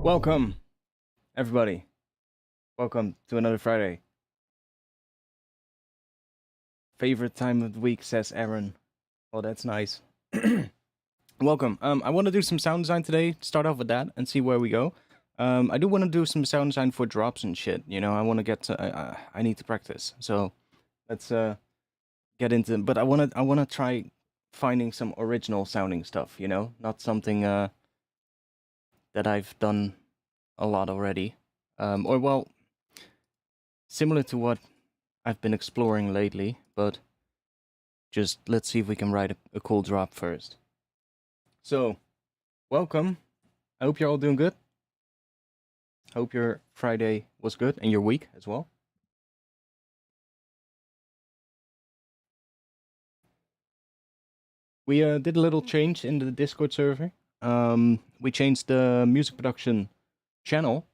Welcome, everybody. Welcome to another Friday. Favorite time of the week, says Aaron. Oh, that's nice. Welcome. I want to do some sound design today. Start off with that and see where we go. I do want to do some sound design for drops and shit. You know, I want to get to, I need to practice. So let's get into. But I want to try finding some original sounding stuff. You know, not something that I've done a lot already. Or well, similar to what I've been exploring lately, but just let's see if we can write a cool drop first. So, welcome. I hope you're all doing good. Hope your Friday was good and your week as well. We did a little change in the Discord server. We changed the music production channel,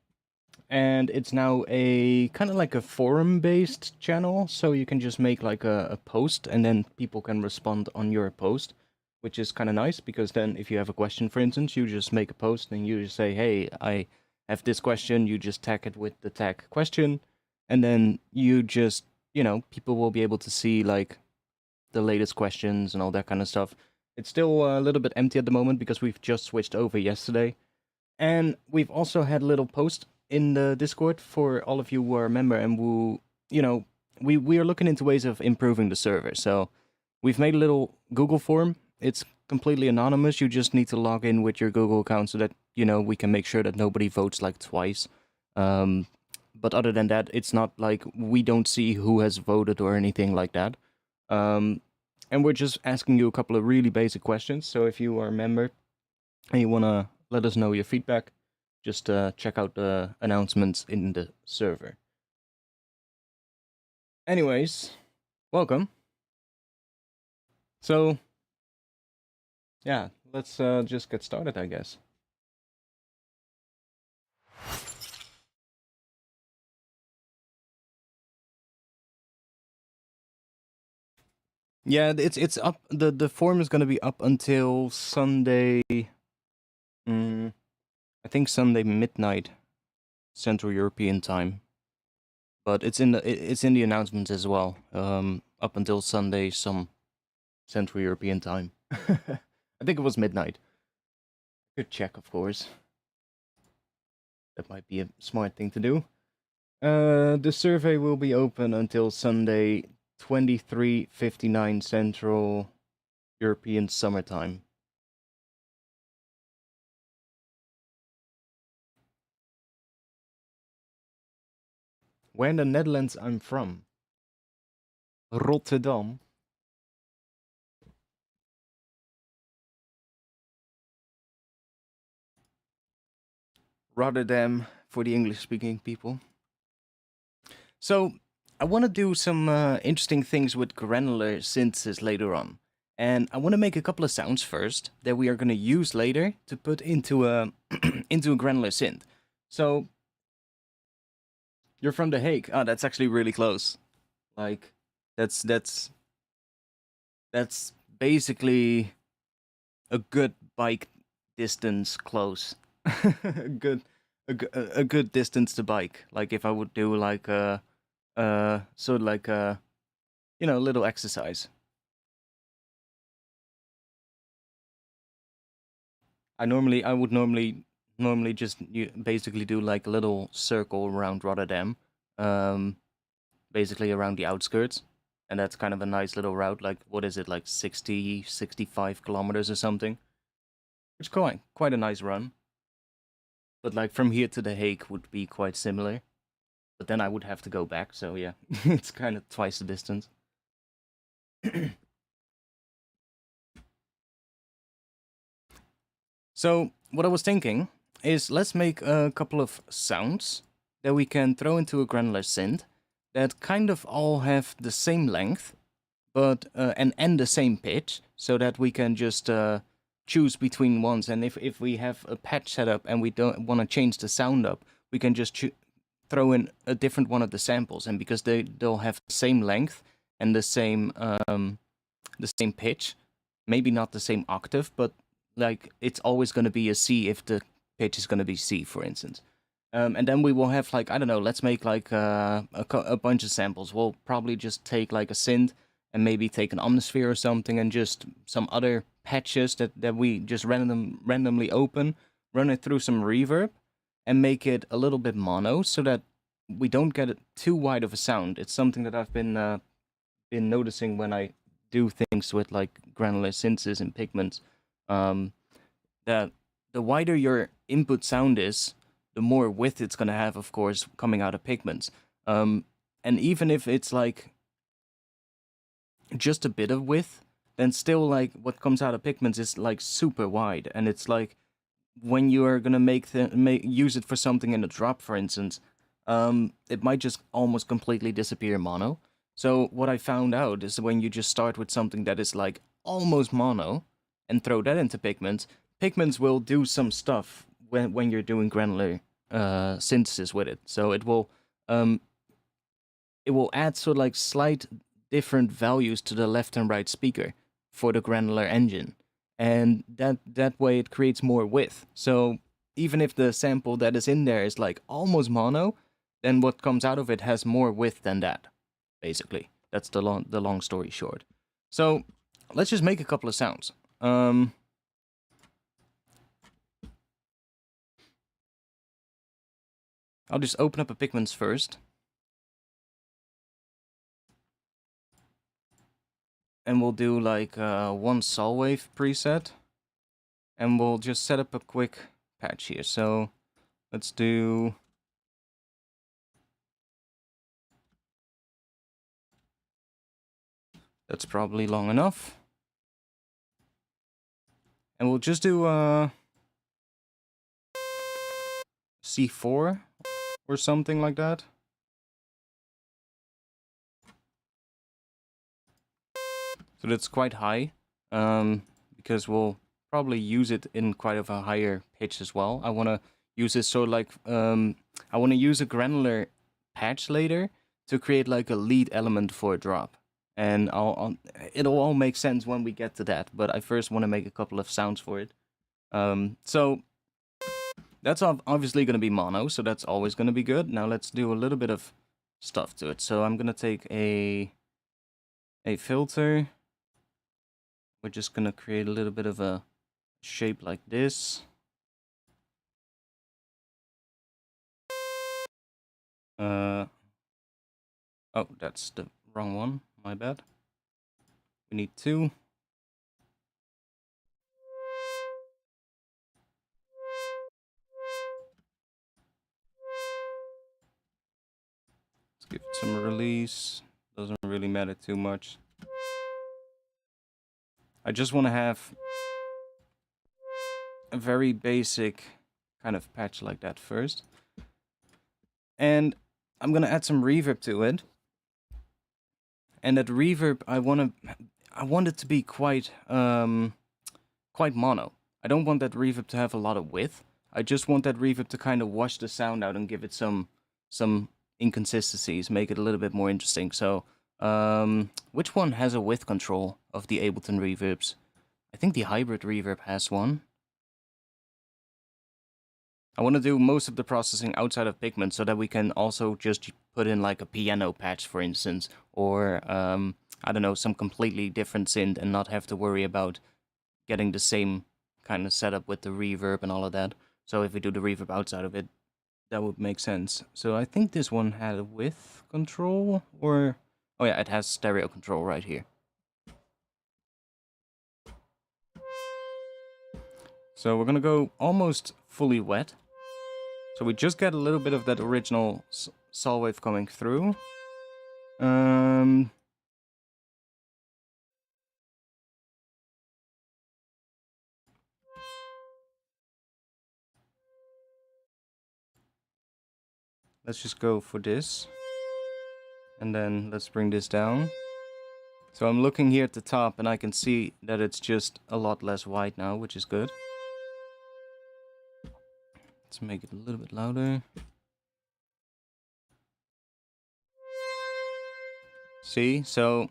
and it's now a kind of like a forum-based channel, so you can just make like a post, and then people can respond on your post, which is kind of nice, because then if you have a question, for instance, you just make a post, and you just say, hey, I have this question, you just tag it with the tag question, and then you just, you know, people will be able to see, like, the latest questions and all that kind of stuff. It's still a little bit empty at the moment, because we've just switched over yesterday, and we've also had a little post in the Discord for all of you who are a member and who, you know, we are looking into ways of improving the server. So we've made a little Google form. It's completely anonymous. You just need to log in with your Google account so that, you know, we can make sure that nobody votes like twice. But other than that, it's not like we don't see who has voted or anything like that. And we're just asking you a couple of really basic questions. So if you are a member and you want to let us know your feedback, just check out the announcements in the server. Anyways, welcome. So, yeah, let's just get started, I guess. Yeah, it's up. The form is gonna be up until Sunday. I think Sunday midnight, Central European time. But it's in the announcements as well. Up until Sunday, some Central European time. I think it was midnight. Good check, of course. That might be a smart thing to do. The survey will be open until Sunday, 23:59 Central European summertime. Where in the Netherlands I'm from? Rotterdam. Rotterdam for the English-speaking people. So, I want to do some interesting things with granular synthesis later on. And I want to make a couple of sounds first that we are going to use later to put into a into a granular synth. So, you're from The Hague. Oh, that's actually really close. Like, that's basically a good bike distance close. a good distance to bike. Like if I would do like a sort of like a, you know, little exercise. I would normally just basically do like a little circle around Rotterdam, basically around the outskirts, and that's kind of a nice little route. Like what is it, like 65 kilometers or something? Which is quite a nice run. But like from here to The Hague would be quite similar. But then I would have to go back, so yeah, it's kind of twice the distance. So what I was thinking is let's make a couple of sounds that we can throw into a granular synth that kind of all have the same length, but and the same pitch, so that we can just choose between ones. And if we have a patch set up and we don't want to change the sound up, we can just throw in a different one of the samples. And because they'll have the same length and the same pitch, maybe not the same octave, but like it's always going to be a C if the pitch is going to be C, for instance. And then we will have, like, I don't know, let's make like a bunch of samples. We'll probably just take like a synth and maybe take an Omnisphere or something and just some other patches that we just randomly open, run it through some reverb, and make it a little bit mono so that we don't get it too wide of a sound. It's something that I've been noticing when I do things with like granular synths and pigments. That the wider your input sound is, the more width it's gonna have, of course, coming out of pigments. And even if it's like just a bit of width, then still like what comes out of pigments is like super wide, and it's like when you are gonna use it for something in a drop, for instance, it might just almost completely disappear mono. So what I found out is when you just start with something that is like almost mono and throw that into pigments, pigments will do some stuff when you're doing granular synthesis with it. So it will add sort of like slight different values to the left and right speaker for the granular engine, and that way it creates more width. So even if the sample that is in there is like almost mono, then what comes out of it has more width than that. Basically, that's the long story short. So let's just make a couple of sounds. I'll just open up a pigments first. And we'll do like one saw wave preset. And we'll just set up a quick patch here. So let's do... That's probably long enough. And we'll just do C4 or something like that. So that's quite high, because we'll probably use it in quite of a higher pitch as well. I want to use this sort of like, I want to use a granular patch later to create like a lead element for a drop. And it'll all make sense when we get to that, but I first want to make a couple of sounds for it. So that's obviously going to be mono, so that's always going to be good. Now let's do a little bit of stuff to it. So I'm going to take a filter. We're just going to create a little bit of a shape like this. Oh, that's the wrong one. My bad. We need two. Let's give it some release. Doesn't really matter too much. I just want to have a very basic kind of patch like that first. And I'm going to add some reverb to it. And that reverb, I want it to be quite mono. I don't want that reverb to have a lot of width. I just want that reverb to kind of wash the sound out and give it some inconsistencies, make it a little bit more interesting. So, which one has a width control of the Ableton reverbs? I think the hybrid reverb has one. I want to do most of the processing outside of Pigment so that we can also just put in like a piano patch, for instance, or I don't know, some completely different synth and not have to worry about getting the same kind of setup with the reverb and all of that. So if we do the reverb outside of it, that would make sense. So I think this one had a width control, or... Oh yeah, it has stereo control right here. So we're gonna go almost fully wet. So we just get a little bit of that original saw wave coming through. Let's just go for this. And then let's bring this down. So I'm looking here at the top and I can see that it's just a lot less white now, which is good. Let's make it a little bit louder. See, so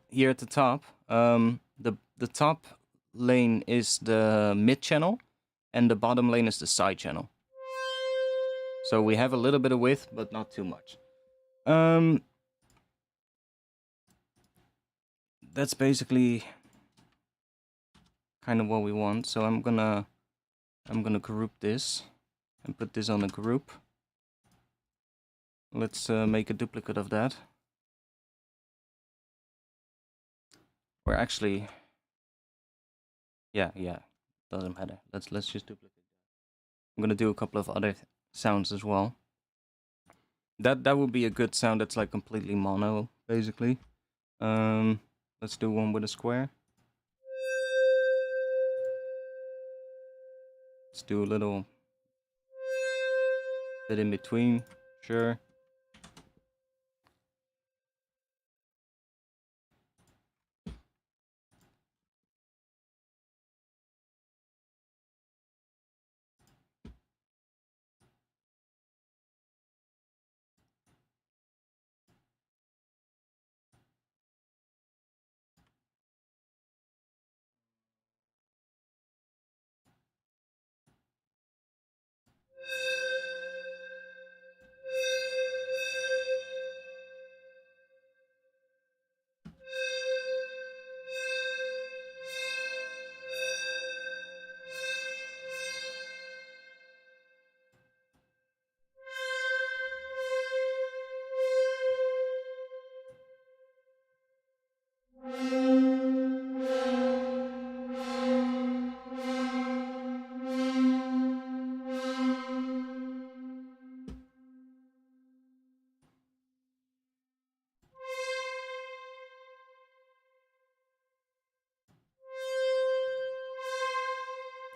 here at the top, the top lane is the mid channel, and the bottom lane is the side channel. So we have a little bit of width, but not too much. That's basically kind of what we want. So I'm gonna group this and put this on a group. Let's make a duplicate of that. Or actually, yeah, doesn't matter. Let's just duplicate. I'm gonna do a couple of other sounds as well. That would be a good sound that's like completely mono, basically. Let's do one with a square. Let's do a little bit in between, sure.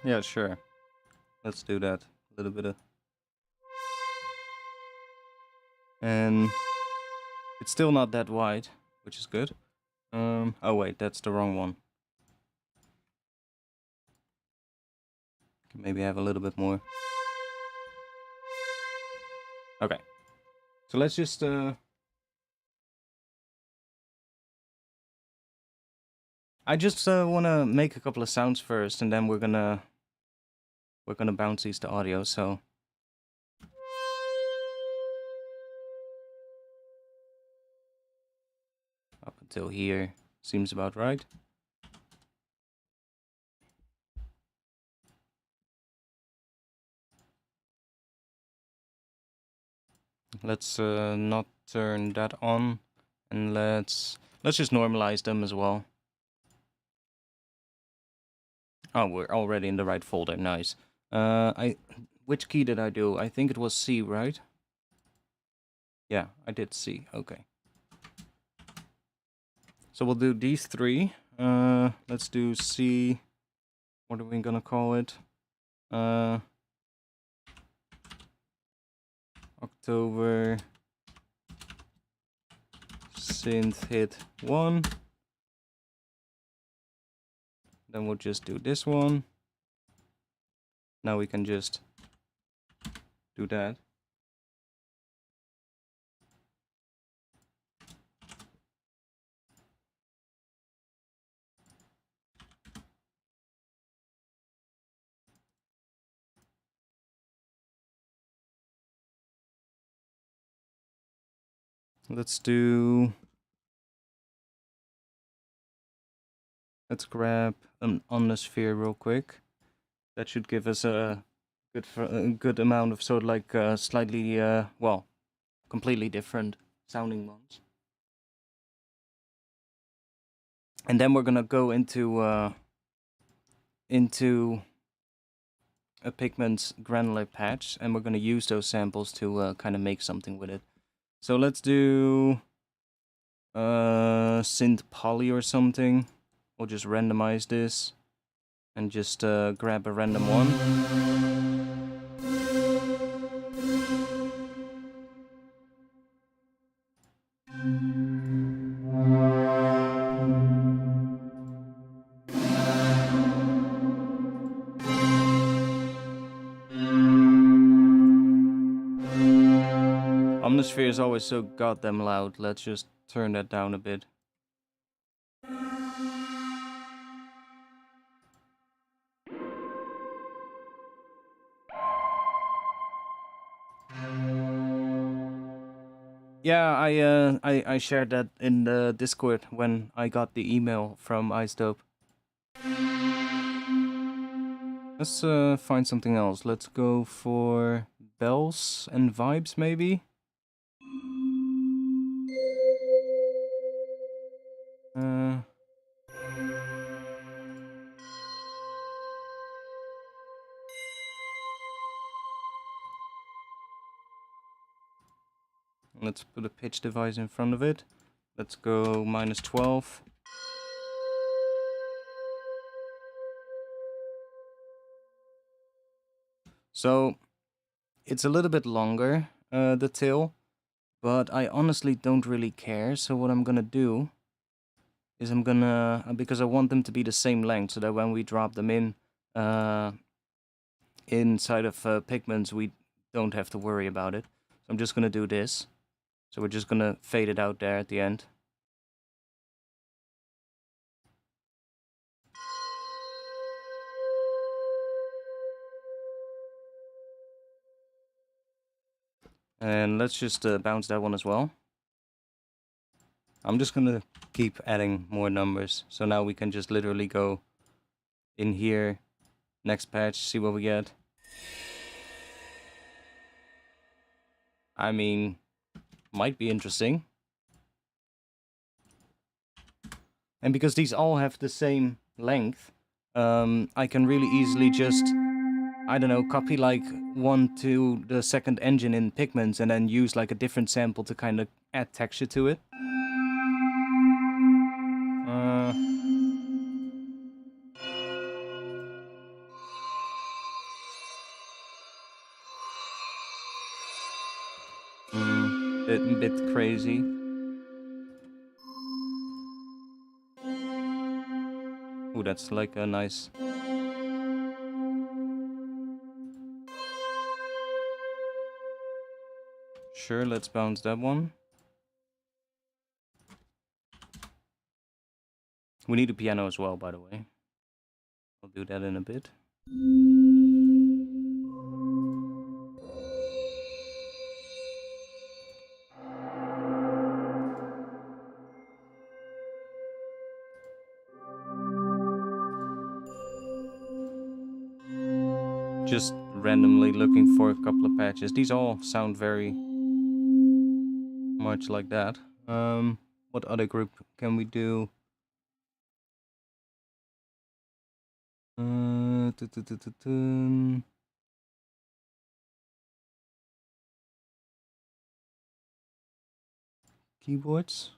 Yeah, sure. Let's do that. A little bit of... And it's still not that wide, which is good. Oh wait, that's the wrong one. Can maybe have a little bit more. Okay. So let's just I just want to make a couple of sounds first, and then we're gonna bounce these to audio. So up until here seems about right. Let's not turn that on, and let's just normalize them as well. Oh, we're already in the right folder. Nice. Which key did I do? I think it was C, right? Yeah, I did C. Okay. So we'll do these three. Let's do C. What are we gonna call it? October synth hit 1. Then we'll just do this one. Now we can just do that. Let's grab an Omnisphere real quick. That should give us a good amount of sort of like slightly well, completely different sounding ones. And then we're gonna go into a Pigment's Granular patch, and we're gonna use those samples to kind of make something with it. So let's do synth poly or something. We'll just randomize this and just grab a random one. Omnisphere is always so goddamn loud. Let's just turn that down a bit. Yeah, I shared that in the Discord when I got the email from iStope. Let's find something else. Let's go for bells and vibes, maybe. Uh, let's put a pitch device in front of it. Let's go -12. So it's a little bit longer, the tail, but I honestly don't really care. So what I'm gonna do is I'm gonna, because I want them to be the same length, so that when we drop them in inside of pigments, we don't have to worry about it. So I'm just gonna do this. So we're just gonna fade it out there at the end. And let's just bounce that one as well. I'm just gonna keep adding more numbers. So now we can just literally go in here, next patch, see what we get. I mean, might be interesting. And because these all have the same length, I can really easily just, I don't know, copy like one to the second engine in Pigments and then use like a different sample to kind of add texture to it. Bit crazy. Ooh, that's like a nice... Sure, let's bounce that one. We need a piano as well, by the way. I'll do that in a bit. Just randomly looking for a couple of patches. These all sound very much like that. What other group can we do? Keyboards.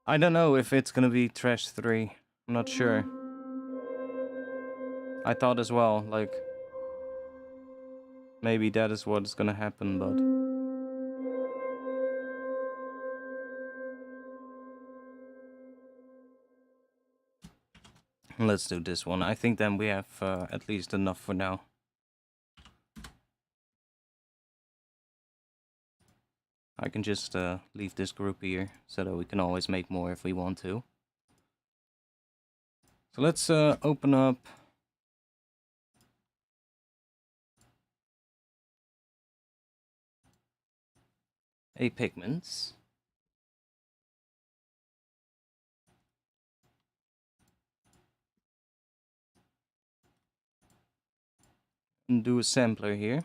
I don't know if it's gonna be Trash 3. I'm not sure. I thought as well, like... Maybe that is what's gonna happen, but... Let's do this one. I think then we have at least enough for now. I can just leave this group here, so that we can always make more if we want to. So let's open up... a Pigments. And do a sampler here.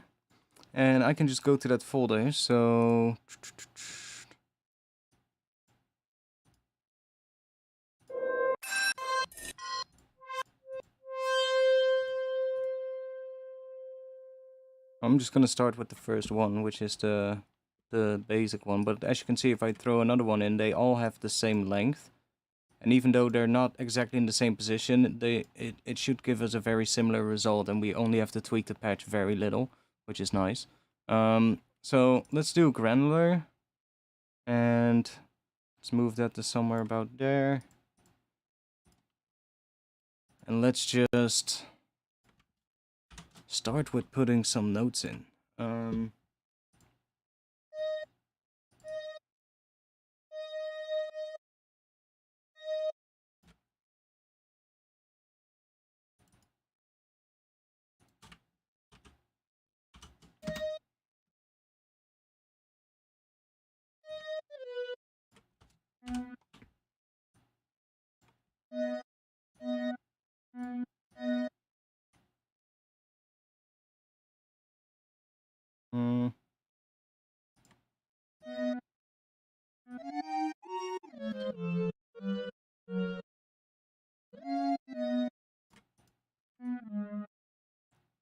And I can just go to that folder, so... I'm just gonna start with the first one, which is the basic one. But as you can see, if I throw another one in, they all have the same length. And even though they're not exactly in the same position, it should give us a very similar result, and we only have to tweak the patch very little, which is nice. So let's do Granular, and let's move that to somewhere about there. And let's just start with putting some notes in.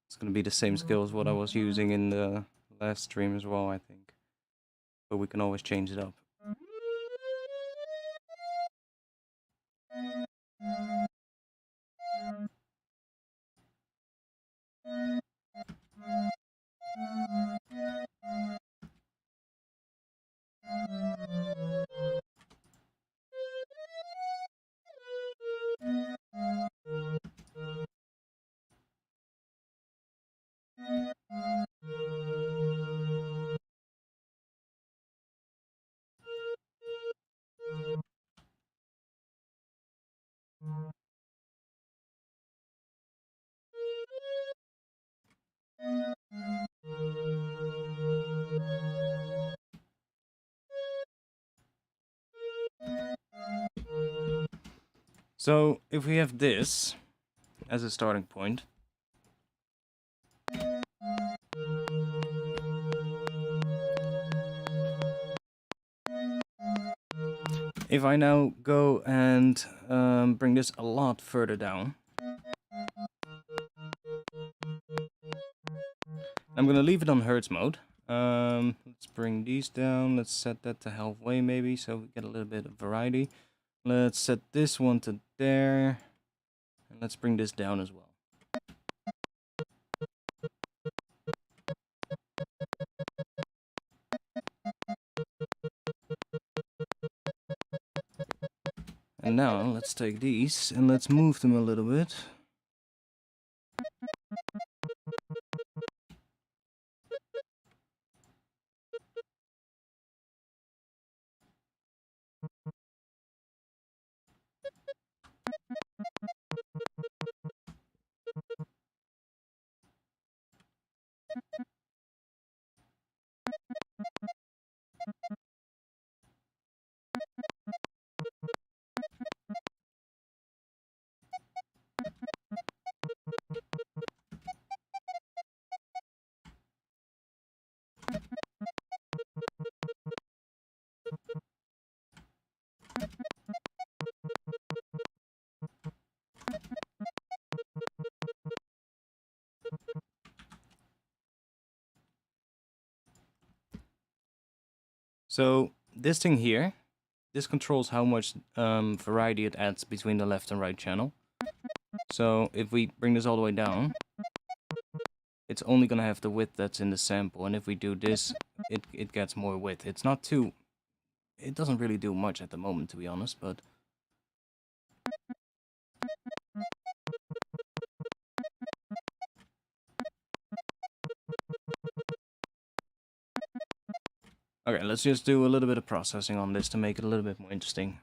It's gonna be the same scale as what I was using in the last stream as well, I think. But we can always change it up. So if we have this as a starting point, if I now go and bring this a lot further down, I'm gonna leave it on Hertz mode. Let's bring these down. Let's set that to halfway maybe, so we get a little bit of variety. Let's set this one to there, and let's bring this down as well. And now let's take these and let's move them a little bit. So this thing here, this controls how much variety it adds between the left and right channel. So if we bring this all the way down, it's only gonna have the width that's in the sample, and if we do this, it gets more width. It's not too... It doesn't really do much at the moment, to be honest, but... Okay, let's just do a little bit of processing on this to make it a little bit more interesting.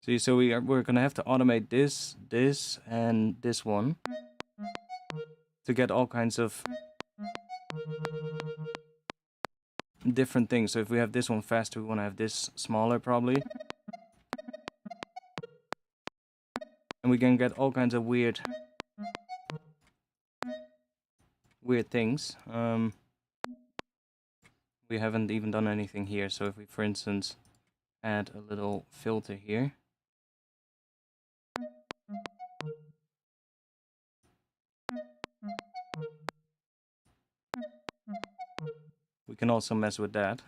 See, so we're gonna have to automate this, and this one to get all kinds of different things. So if we have this one faster, we want to have this smaller probably. And we can get all kinds of weird things. We haven't even done anything here, so if we, for instance, add a little filter here. We can also mess with that.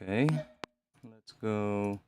Okay, let's go.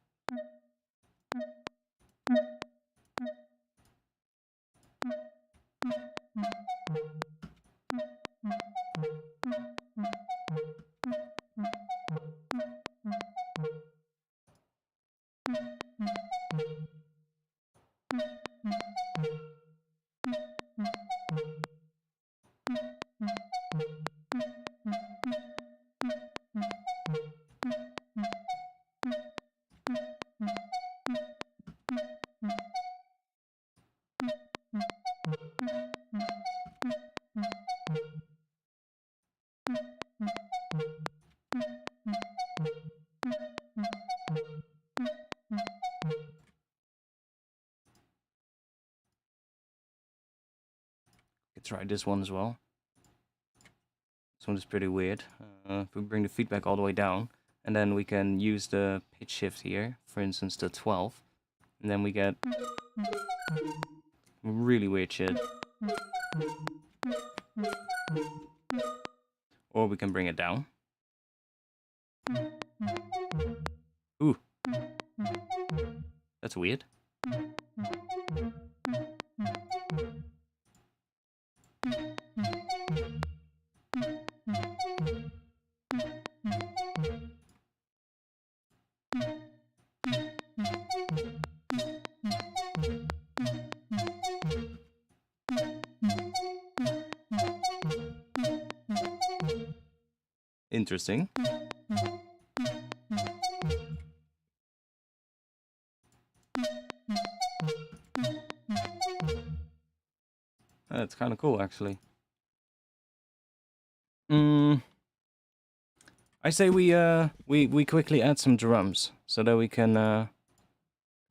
Try this one as well. This one is pretty weird. If we bring the feedback all the way down, and then we can use the pitch shift here, for instance the 12, and then we get really weird shit. Or we can bring it down. Ooh. That's weird. Interesting. That's kind of cool, actually. I say we quickly add some drums so that we can kind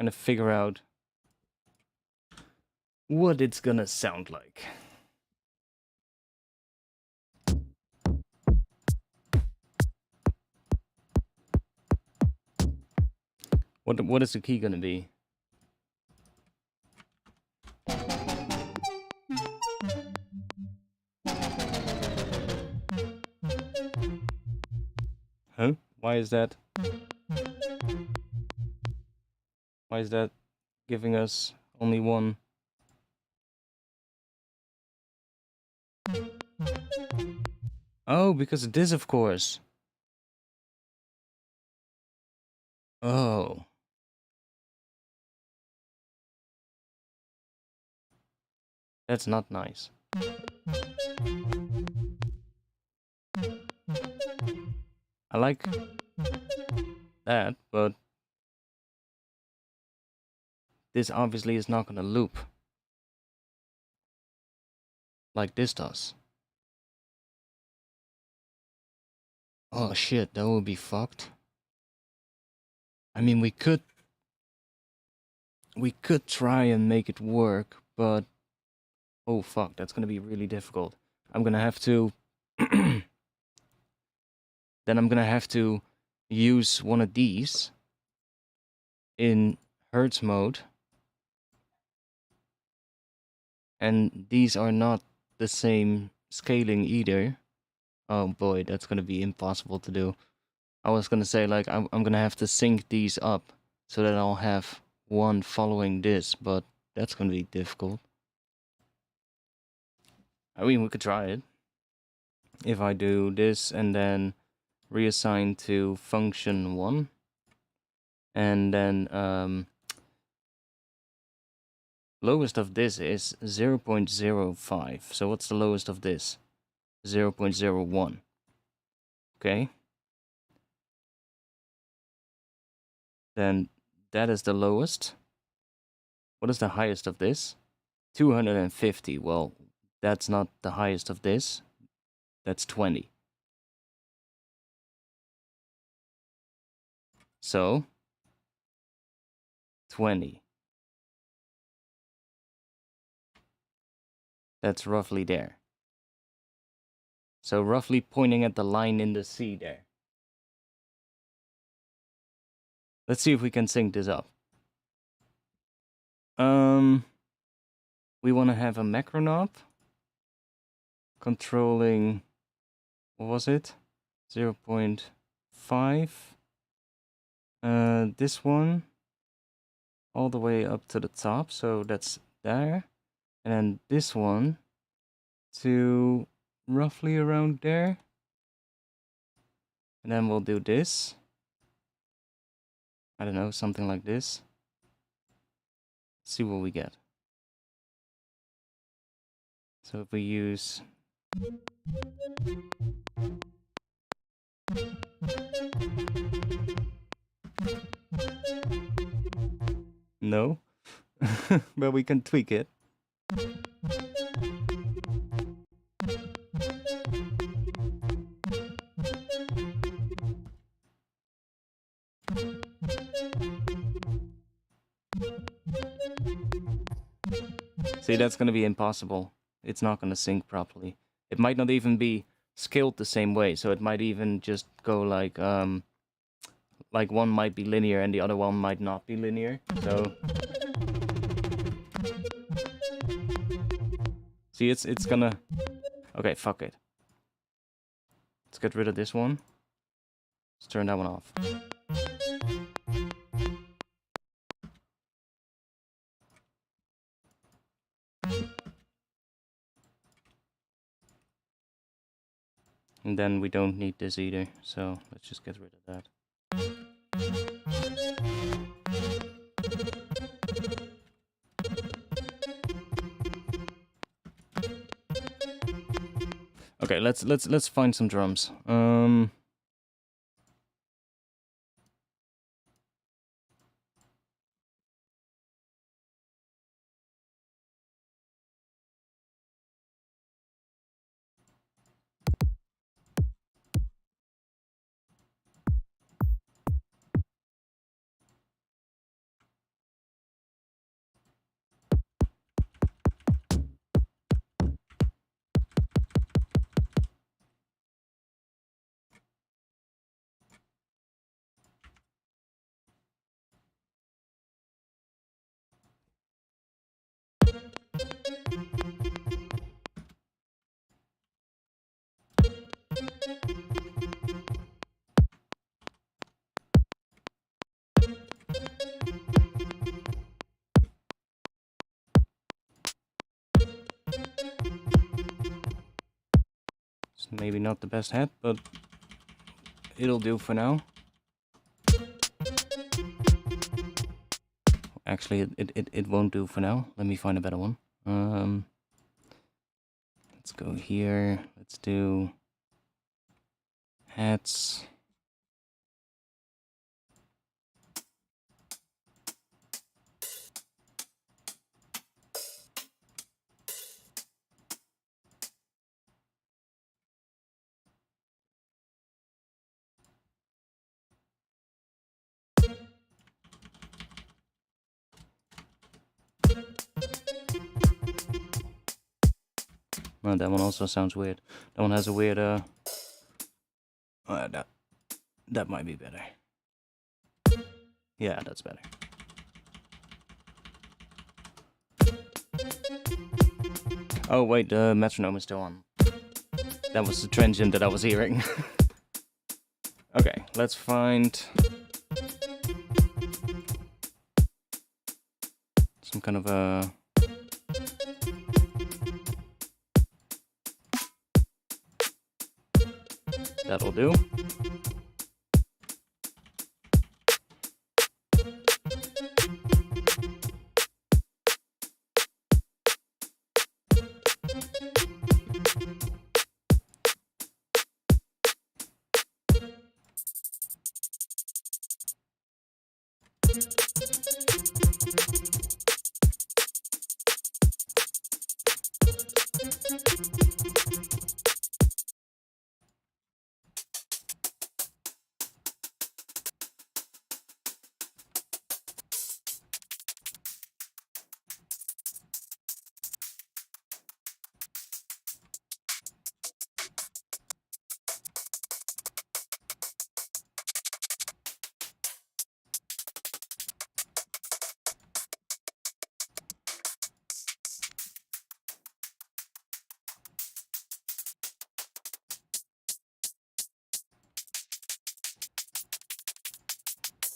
of figure out what it's gonna sound like. What is the key gonna be? Huh? Why is that? Why is that giving us only one? Oh, because of this, of course. Oh. That's not nice. I like that, but this obviously is not gonna loop like this does. Oh shit, that would be fucked. I mean, we could try and make it work, but oh fuck, that's gonna be really difficult. I'm gonna have to then I'm gonna have to use one of these in Hertz mode, and these are not the same scaling either. Oh boy, that's gonna be impossible to do. I was gonna say, like, I'm gonna have to sync these up so that I'll have one following this, but that's gonna be difficult. I mean, we could try it. If I do this and then reassign to function 1, and then lowest of this is 0.05. So what's the lowest of this? 0.01. Okay. Then that is the lowest. What is the highest of this? 250. Well, that's not the highest of this. That's 20. So 20. That's roughly there. So roughly pointing at the line in the C there. Let's see if we can sync this up. We want to have a macro knob controlling, what was it? 0.5. This one all the way up to the top, so that's there. And then this one to roughly around there. And then we'll do this. I don't know, something like this. See what we get. So if we use no, but we can tweak it. See, that's going to be impossible. It's not going to sync properly. It might not even be scaled the same way, so it might even just go like one might be linear and the other one might not be linear. So see, it's gonna. Okay, fuck it. Let's get rid of this one. Let's turn that one off. And then we don't need this either, so let's just get rid of that. Okay, let's find some drums. It's maybe not the best hat, but it'll do for now. Actually, it won't do for now. Let me find a better one. Let's go here. Let's do hats. Oh, that one also sounds weird. That one has a weird that might be better. Yeah, that's better. Oh wait, the metronome is still on. That was the transient that I was hearing. Okay, let's find some kind of a that'll do.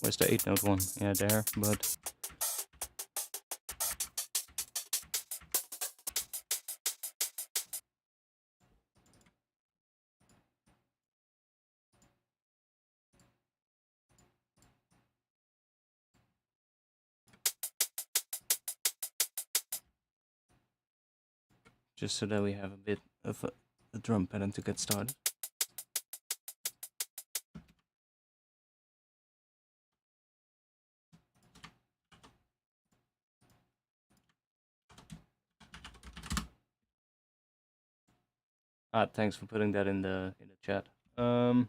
Where's the 8-note one? Yeah, there, but... Just so that we have a bit of a drum pattern to get started. Thanks for putting that in the chat. Sure,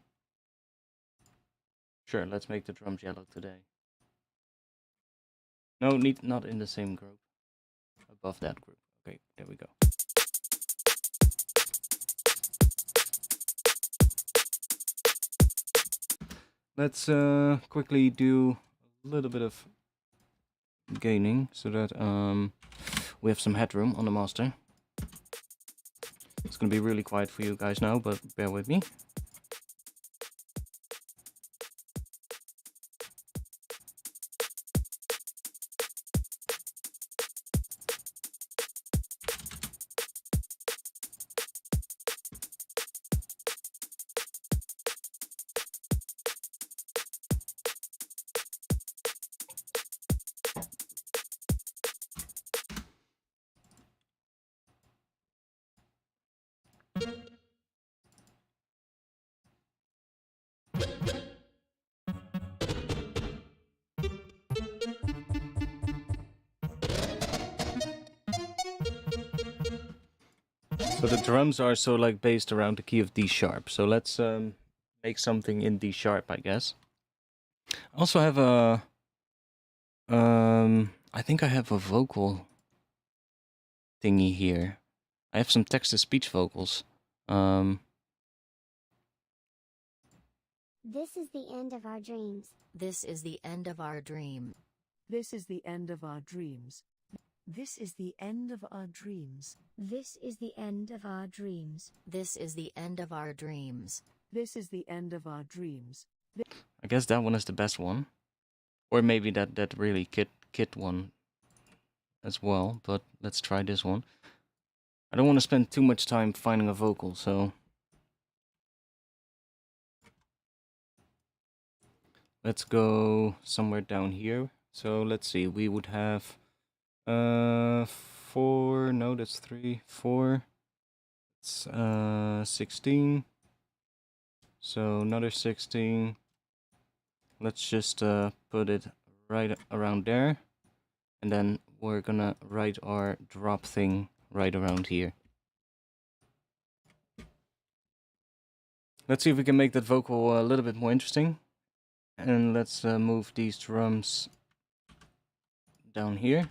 let's make the drums yellow today. No, not in the same group. Above that group. Okay, there we go. Let's quickly do a little bit of gaining so that we have some headroom on the master. It's gonna be really quiet for you guys now, but bear with me. So the drums are so like based around the key of D sharp. So let's make something in D sharp, I guess. I also have a I think I have a vocal thingy here. I have some text-to-speech vocals. This is the end of our dreams. This is the end of our dream. This is the end of our dreams. This is the end of our dreams. This is the end of our dreams. This is the end of our dreams. This is the end of our dreams. I guess that one is the best one. Or maybe that really kit one as well, but let's try this one. I don't want to spend too much time finding a vocal, so let's go somewhere down here. So let's see, we would have 4, no, that's 3, 4, it's 16, so another 16. Let's just put it right around there, and then we're gonna write our drop thing right around here. Let's see if we can make that vocal a little bit more interesting. And let's move these drums down here.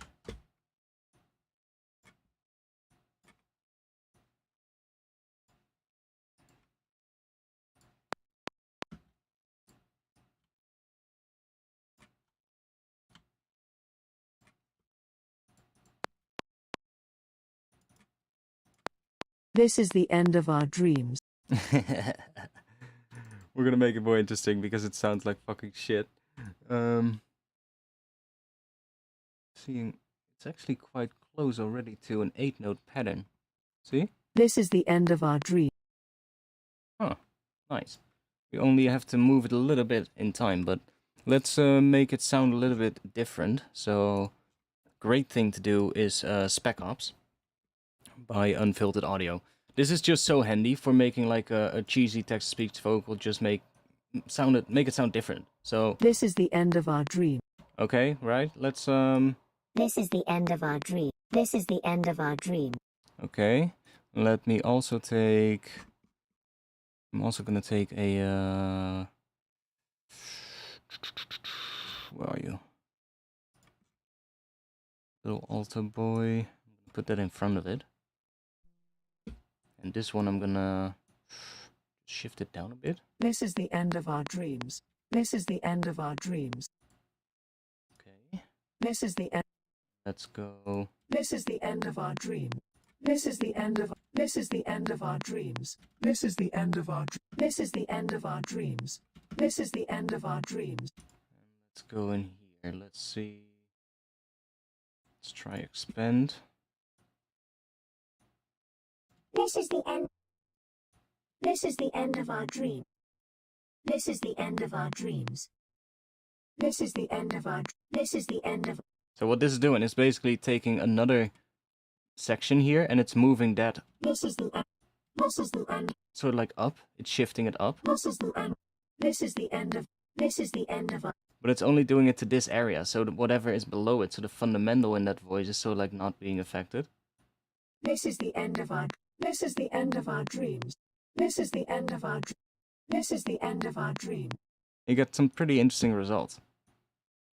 This is the end of our dreams. We're gonna make it more interesting because it sounds like fucking shit. Seeing it's actually quite close already to an 8-note pattern. See? This is the end of our dream. Huh, nice. We only have to move it a little bit in time, but let's make it sound a little bit different. So, great thing to do is Spec Ops by Unfiltered Audio. This is just so handy for making like a cheesy text-to-speech vocal. Just make it sound different. So this is the end of our dream. Okay, right? Let's This is the end of our dream. This is the end of our dream. Okay. Let me also take. I'm also gonna take a. Where are you? Little alto boy. Put that in front of it. And this one I'm gonna shift it down a bit. This is the end of our dreams. This is the end of our dreams. Okay. This is the end. Let's go. This is the end of our dream. This is the end of. This is the end of our dreams. This is the end of our. This is the end of our dreams. This is the end of our dreams. Let's go in here. Let's see. Let's try expand. This is the end. This is the end of our dream. This is the end of our dreams. This is the end of our. This is the end of. So what this is doing is basically taking another section here and it's moving that This is the end. This is the end. sort of like up. It's shifting it up. This is the end. This is the end of. This is the end of our. But it's only doing it to this area. So whatever is below it, so the fundamental in that voice is sort of like not being affected. This is the end of our. This is the end of our dreams. This is the end of our. This is the end of our dream. You get some pretty interesting results.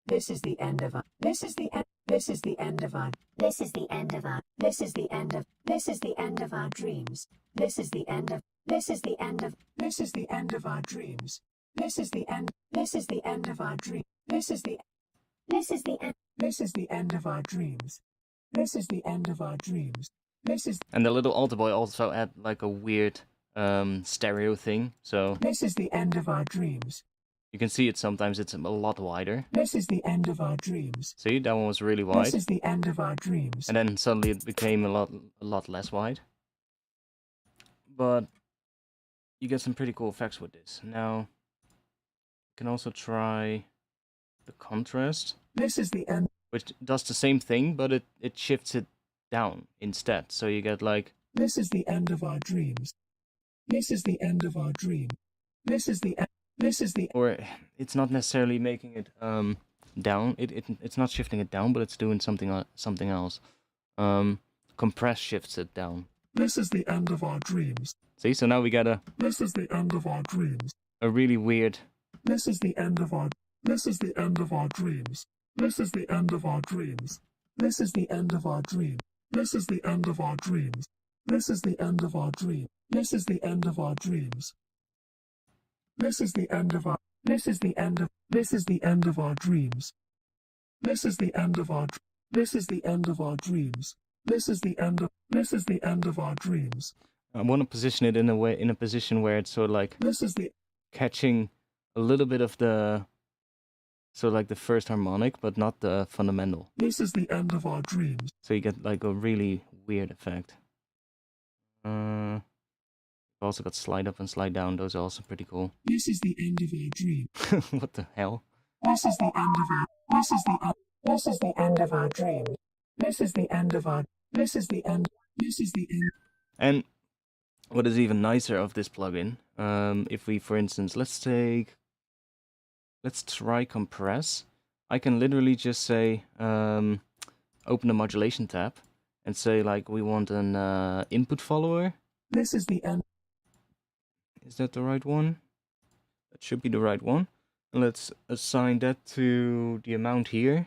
This is the end of our. This is the end. This is the end of our. This is the end of our. This is the end of. This is the end of our dreams. This is the end of. This is the end of. This is the end of our dreams. This is the end. This is the end of our dream. This is the. This is the end. This is the end of our dreams. This is the end of our dreams. This is. And the little altar boy also had like a weird stereo thing. So This is the end of our dreams. you can see it sometimes it's a lot wider. This is the end of our dreams. See, that one was really This wide. is the end of our dreams. And then suddenly it became a lot less wide. But you get some pretty cool effects with this. Now, you can also try the contrast, This is the end. which does the same thing, but it shifts it down instead. So you get like, This is the end of our dreams. This is the end of our dream. This is the end. This is the. or it's not necessarily making it down. It's not shifting it down, but it's doing something else. Compress shifts it down. This is the end of our dreams. See, so now we get This is the end of our dreams. a really weird. This is the end of our. This is the end of our dreams. This is the end of our dreams. This is the end of our dream. This is the end of our dreams. This is the end of our dream. This is the end of our dreams. This is the end of our. This is the end of. This is the end of our dreams. This is the end of our. This is the end of our dreams. This is the end of. This is the end of our dreams. I want to position it in a position where it's sort of like This is the. catching a little bit of the, so like the first harmonic, but not the fundamental. This is the end of our dreams. So you get like a really weird effect. We've also got slide up and slide down. Those are also pretty cool. This is the end of our dream. What the hell? This is the end of our. This is the. This is the end of our dream. This is the end of our. This is the end. This is the end. And what is even nicer of this plugin, if we, for instance, let's try compress. I can literally just say, open the modulation tab and say like we want an input follower. This is the end. Is that the right one? That should be the right one. And let's assign that to the amount here.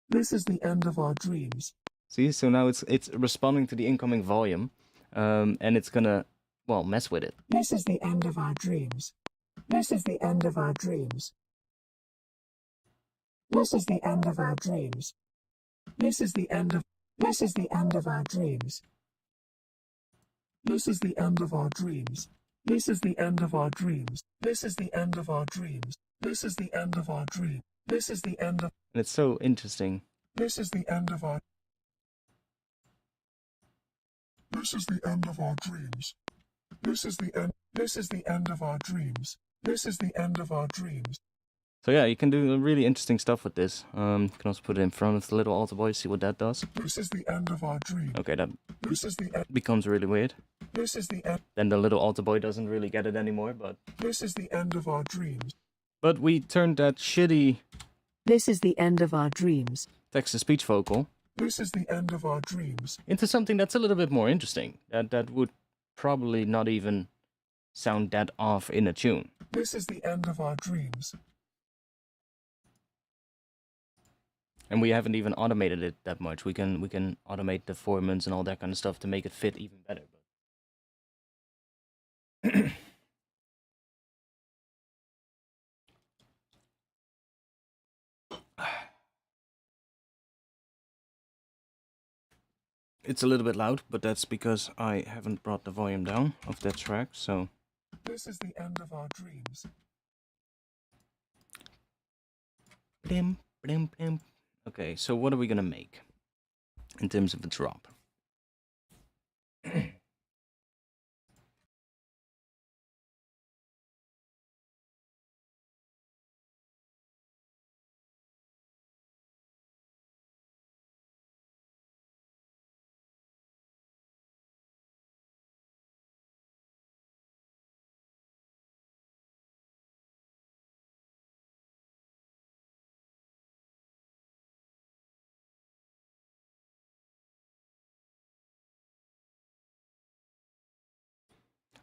This is the end of our dreams. See, so now it's responding to the incoming volume, and it's gonna, well, mess with it. This is the end of our dreams. This is the end of our dreams. This is the end of our dreams. This is the end of. This is the end of our dreams. This is the end of our dreams. This is the end of our dreams. This is the end of our dreams. This is the end of our dream. This is the end of. And it's so interesting. This is the end of our. This is the end of our dreams. This is the end. This is the end of our dreams. This is the end of our dreams. So yeah, you can do really interesting stuff with this. You can also put it in front of the little altar boy, see what that does. This is the end of our dream. Okay, that This is the end. becomes really weird. This is the end. Then the little altar boy doesn't really get it anymore, but... This is the end of our dreams. But we turned that shitty This is the end of our dreams. text-to-speech vocal This is the end of our dreams. into something that's a little bit more interesting. That would probably not even sound that off in a tune. This is the end of our dreams. And we haven't even automated it that much. We can automate the formants and all that kind of stuff to make it fit even better. But it's a little bit loud, but that's because I haven't brought the volume down of that track, so... This is the end of our dreams. Blim, blim, blim. Okay, so what are we gonna make in terms of a drop?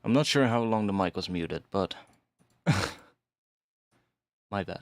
I'm not sure how long the mic was muted, but my bad.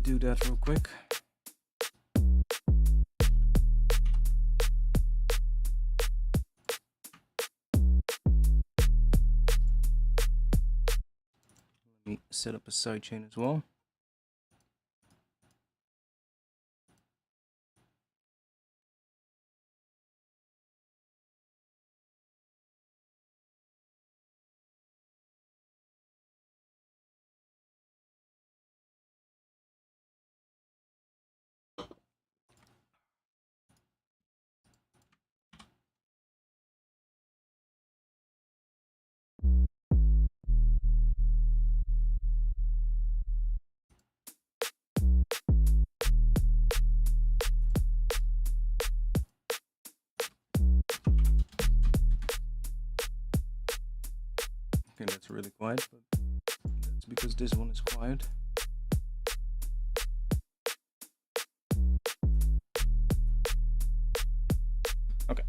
Do that real quick. Let me set up a sidechain as well. Okay, that's really quiet, but that's because this one is quiet. Okay.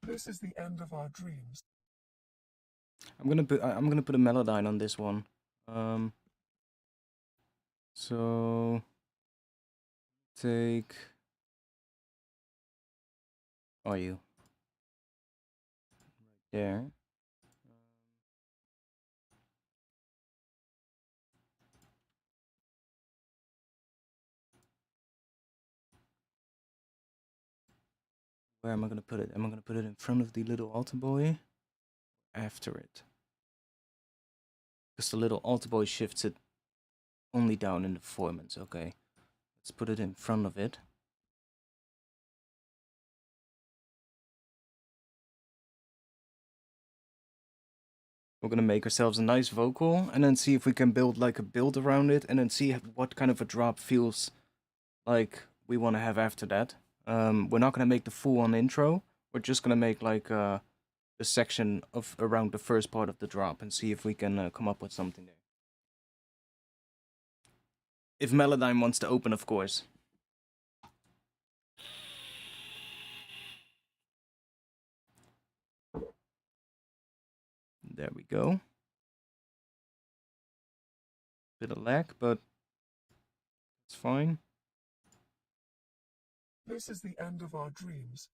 This is the end of our dreams. I'm gonna put a melodyne on this one. So take are you right there? Where am I gonna put it? Am I gonna put it in front of the little altar boy? After it? Because the little altar boy shifts it only down in the performance. Okay, let's put it in front of it. We're gonna make ourselves a nice vocal and then see if we can build like a build around it and then see what kind of a drop feels like we want to have after that. We're not gonna make the full-on intro. We're just gonna make like a section of around the first part of the drop and see if we can come up with something there. If Melodyne wants to open, of course. There we go. Bit of lag, but it's fine. This is the end of our dreams.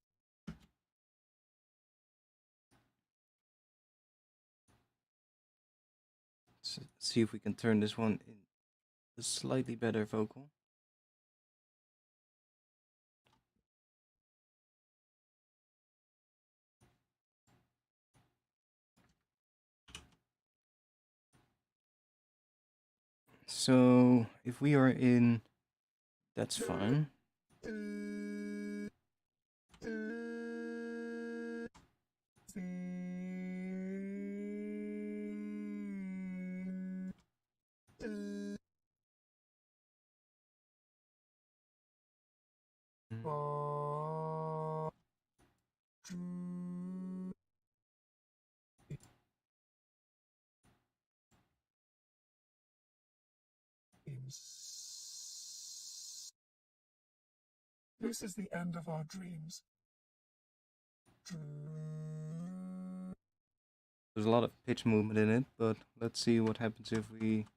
Let's see if we can turn this one in a slightly better vocal. So if we are in, that's fine. This is the end of our dreams. There's a lot of pitch movement in it, but let's see what happens if we...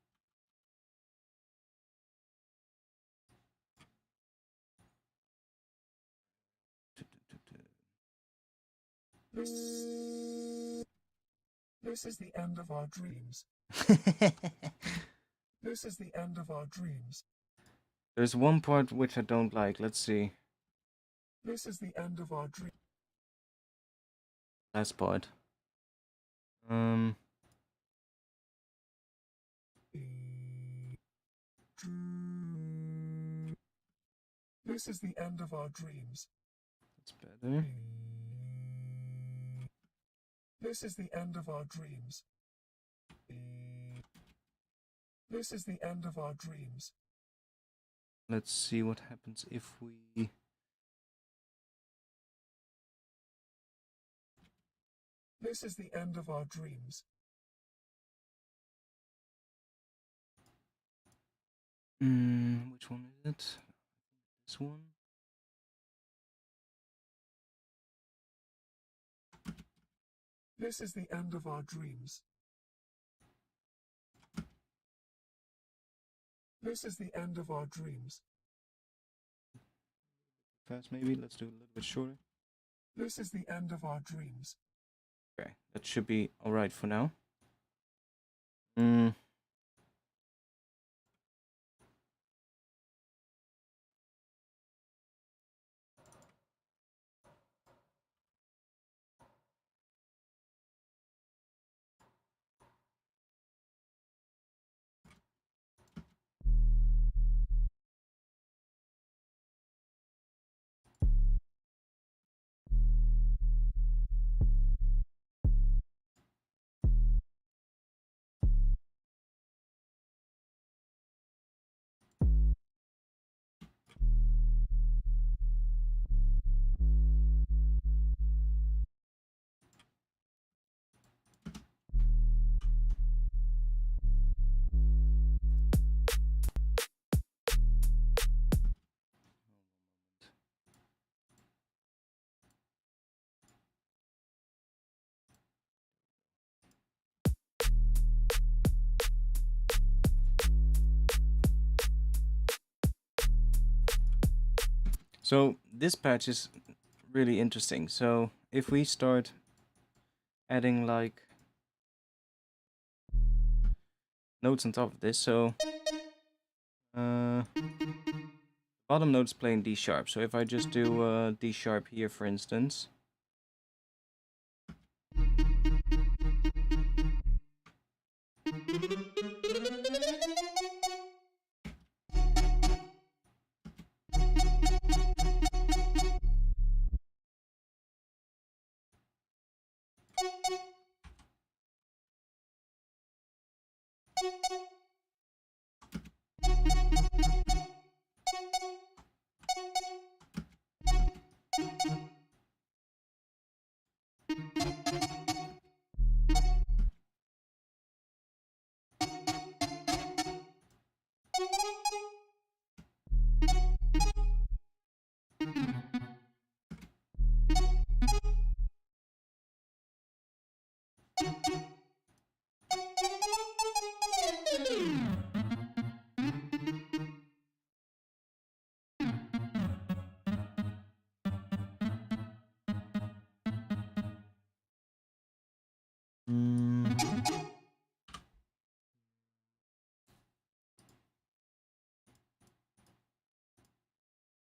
This is the end of our dreams. This is the end of our dreams. There's one part which I don't like. Let's see. This is the end of our dream. Last part. This is the end of our dreams. That's better. This is the end of our dreams. This is the end of our dreams. Let's see what happens if we... This is the end of our dreams. Which one is it? This one? This is the end of our dreams. This is the end of our dreams. Fast maybe, let's do a little bit shorter. This is the end of our dreams. Okay, that should be alright for now. So this patch is really interesting. So if we start adding like notes on top of this, so the bottom note's playing D sharp. So if I just do D sharp here, for instance.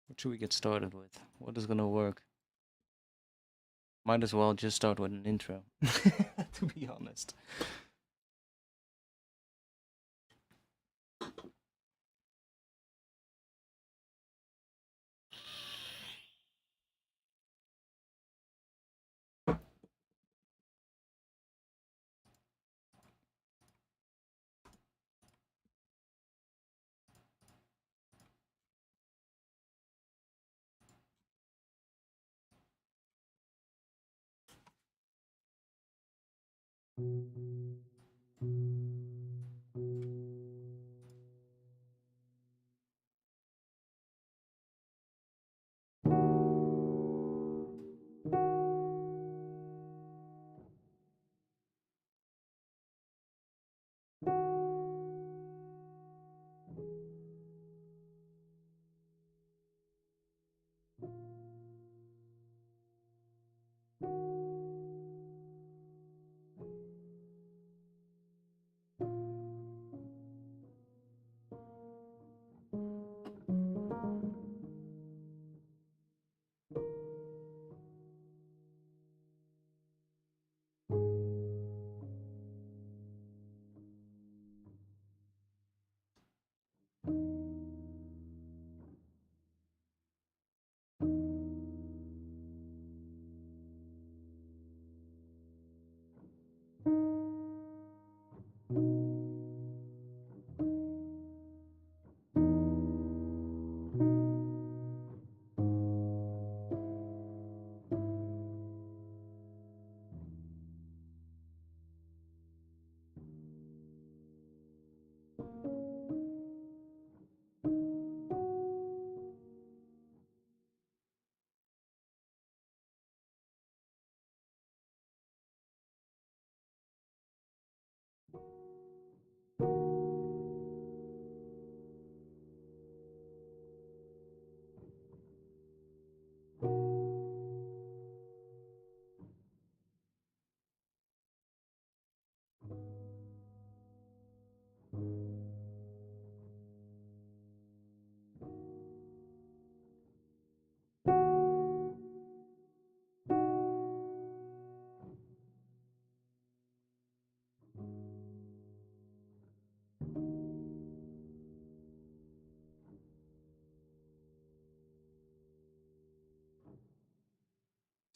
What should we get started with? What is gonna work? Might as well just start with an intro, to be honest.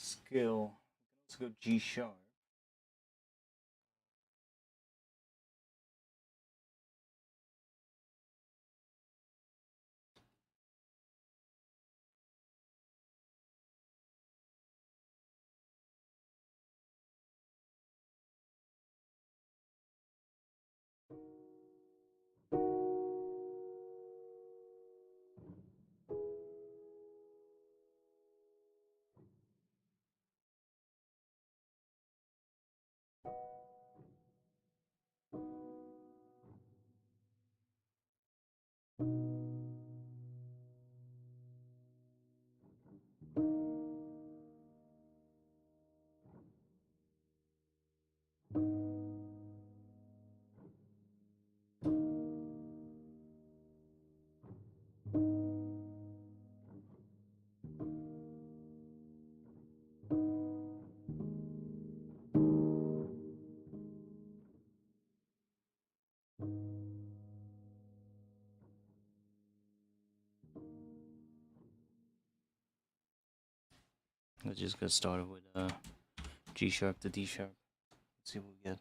Skill. Let's go G sharp. Let's just get started with G sharp to D sharp. Let's see what we get.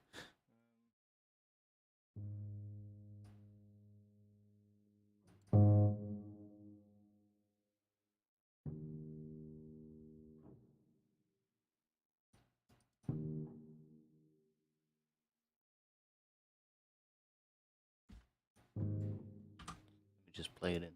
Let me just play it in.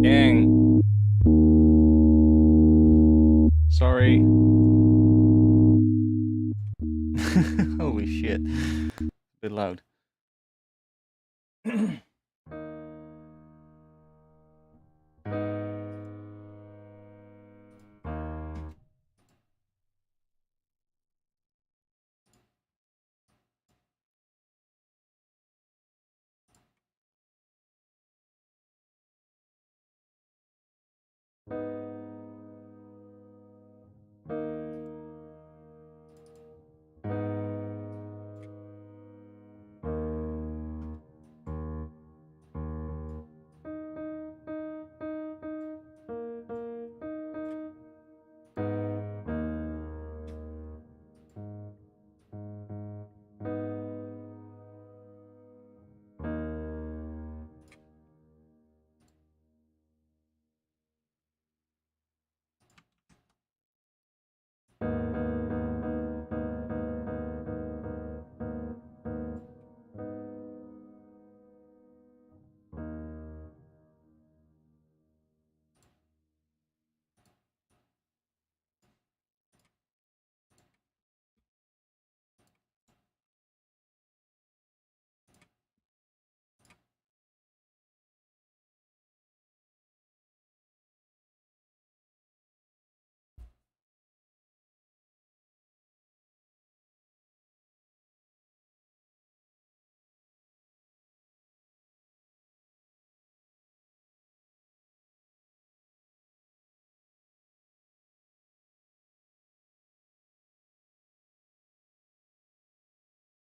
Dang. Sorry. Holy shit. A bit loud.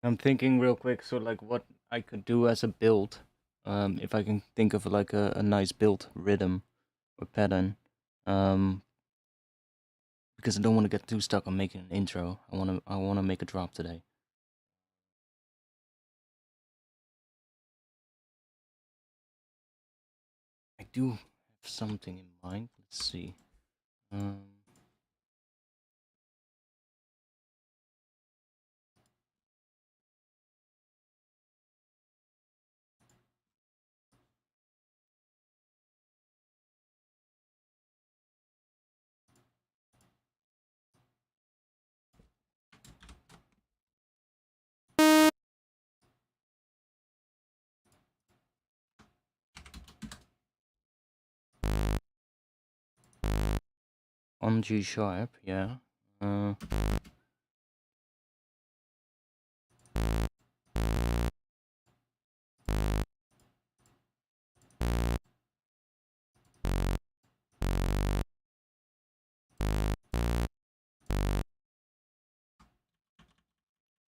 I'm thinking real quick, so like what I could do as a build, if I can think of like a nice build rhythm or pattern, because I don't want to get too stuck on making an intro. I wanna make a drop today. I do have something in mind. Let's see. on G sharp, yeah. I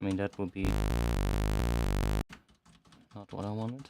mean, that would be not what I wanted.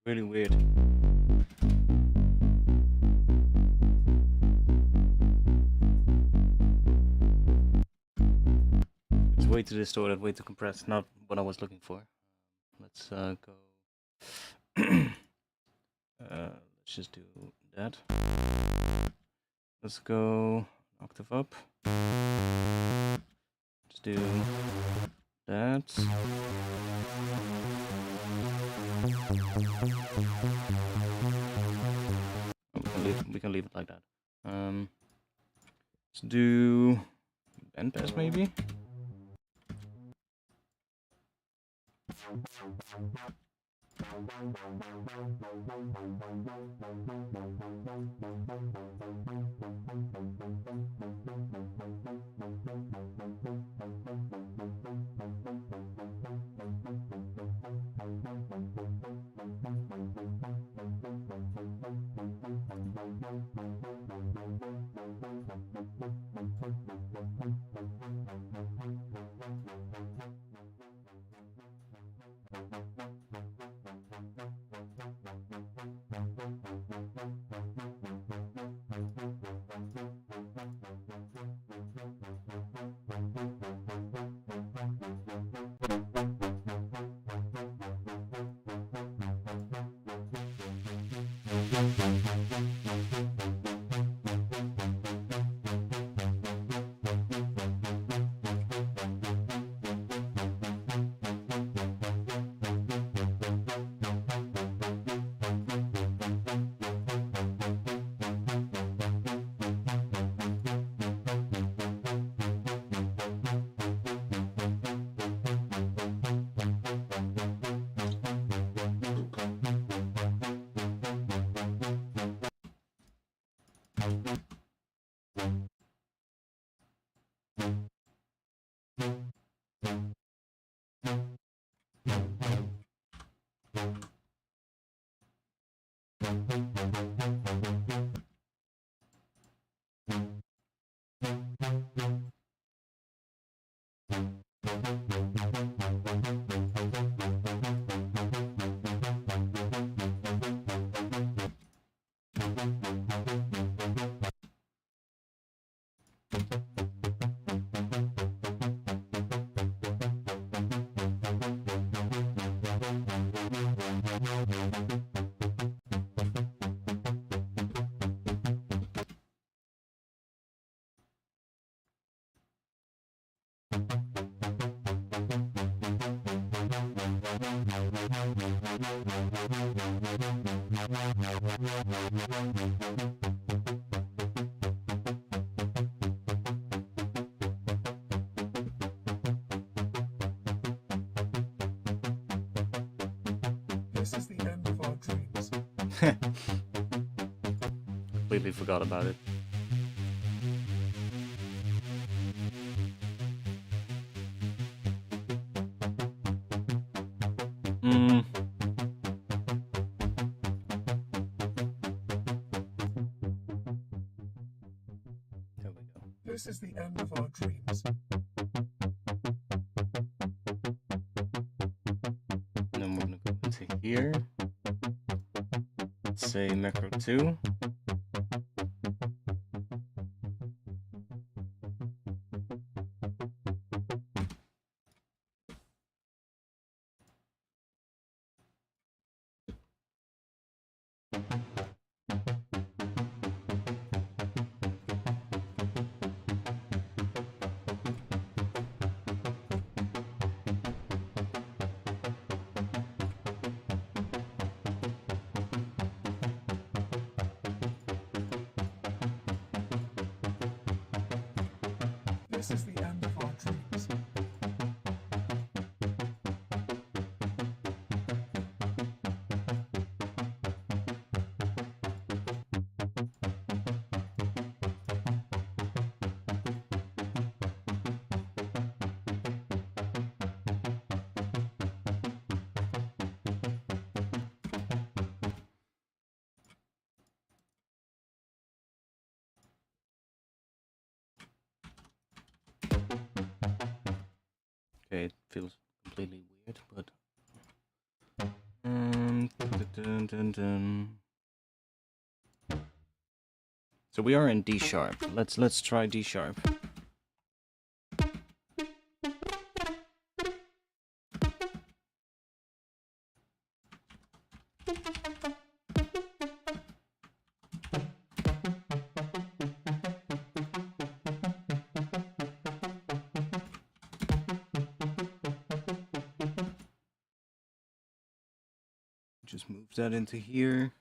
Really weird. It's way too distorted, way too compressed, not what I was looking for. Let's go. Let's just do that. Let's go octave up. Let's do that. We can leave it like that. Let's do band pass maybe. This is the end of our dreams. Completely forgot about it. There we go. This is the end of our dreams. And then we're gonna go into here. Say macro 2. This is the end of our dreams. Okay, it feels completely weird, but dun, dun, dun. So we are in D sharp. Let's try D sharp. Just move that into here.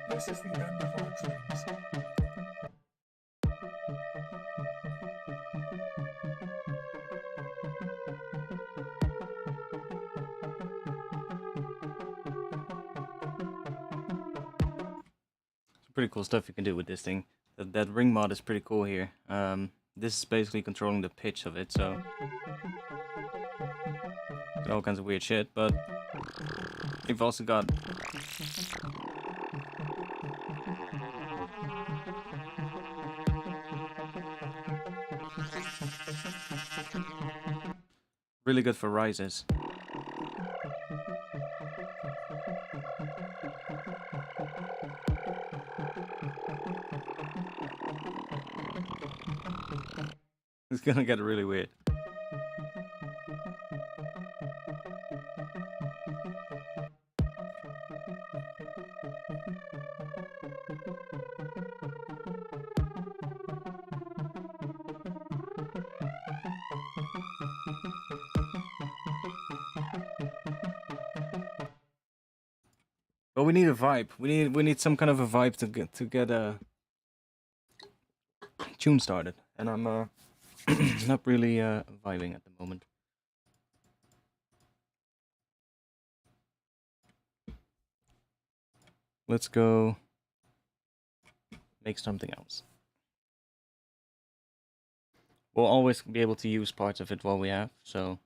This is the end of our dreams. pretty cool stuff you can do with this thing. That ring mod is pretty cool here. This is basically controlling the pitch of it, so got all kinds of weird shit. But you've also got really good for rises. It's gonna get really weird. But we need a vibe. We need some kind of a vibe to get a tune started. And I'm not really vibing at the moment. Let's go make something else. We'll always be able to use parts of it while we have, so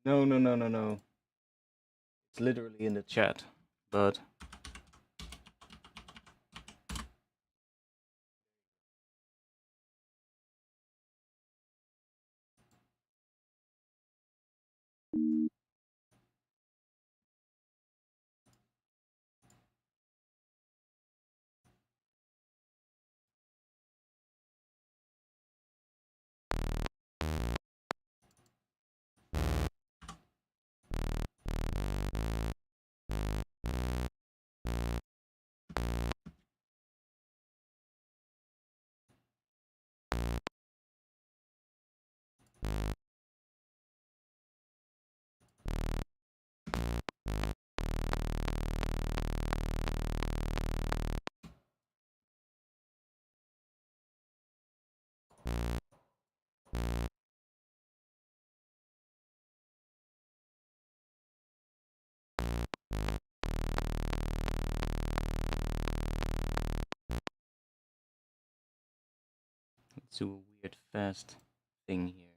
no. It's literally in the chat, but let's do a weird fast thing here.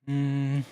Mm.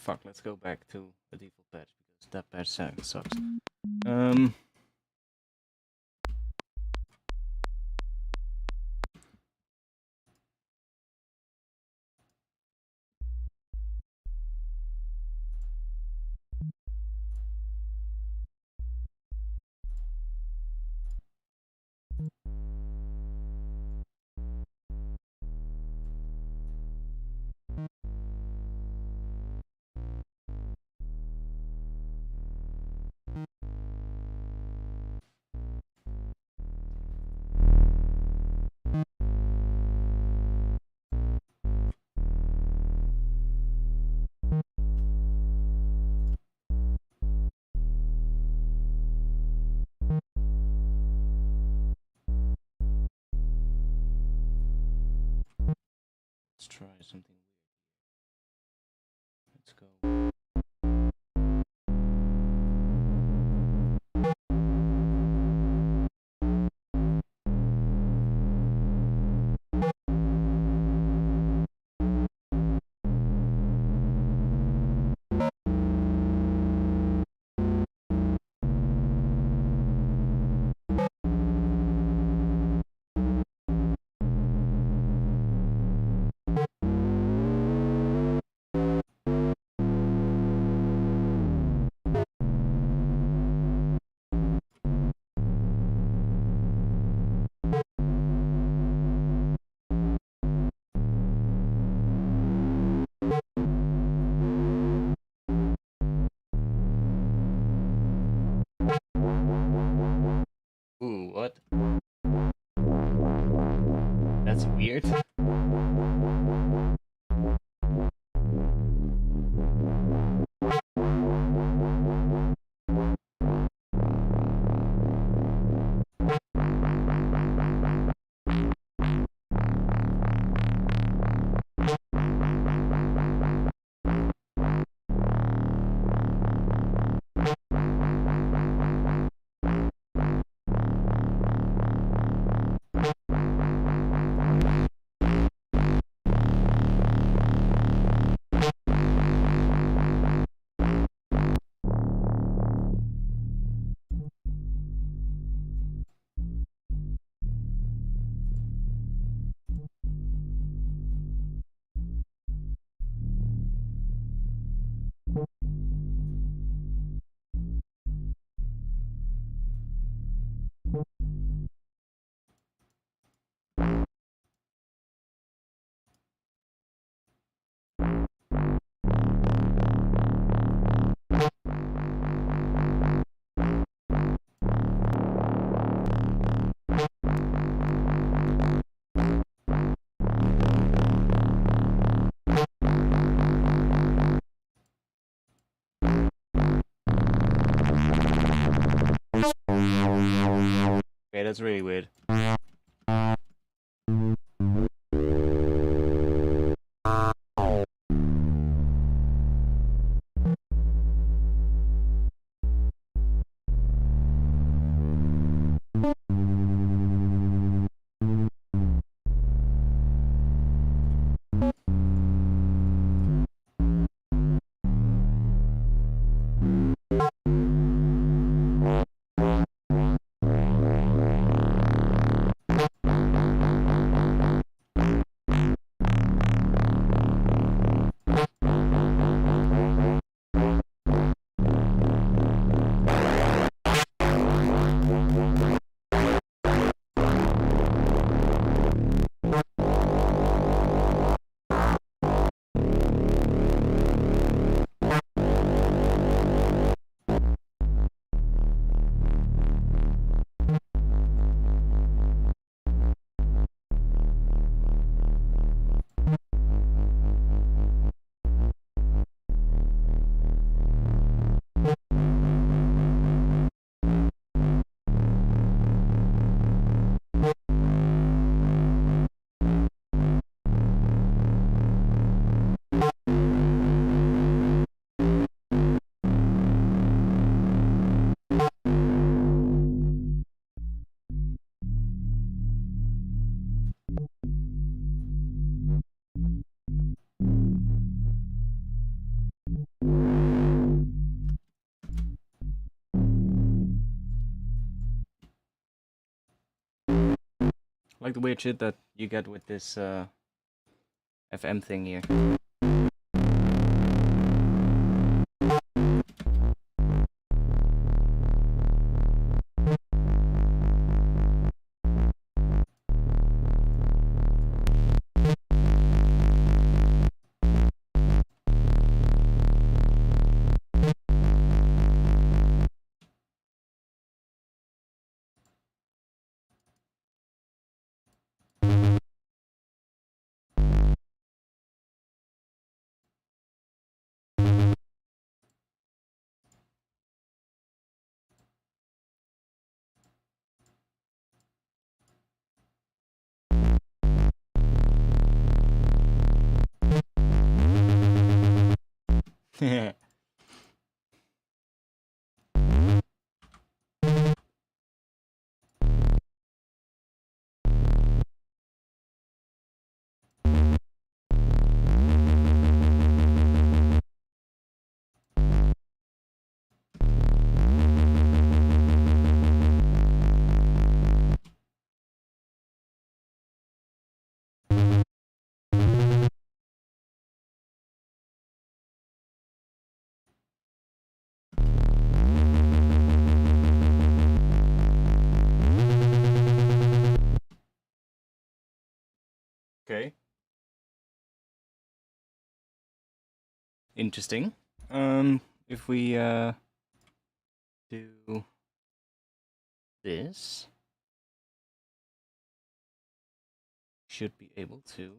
Fuck, let's go back to the default patch because that patch sucks. Let's try something weird. Let's go. Ooh, what? That's weird. Okay, that's really weird. Like the weird shit that you get with this FM thing here. Okay. Interesting. If we do this, should be able to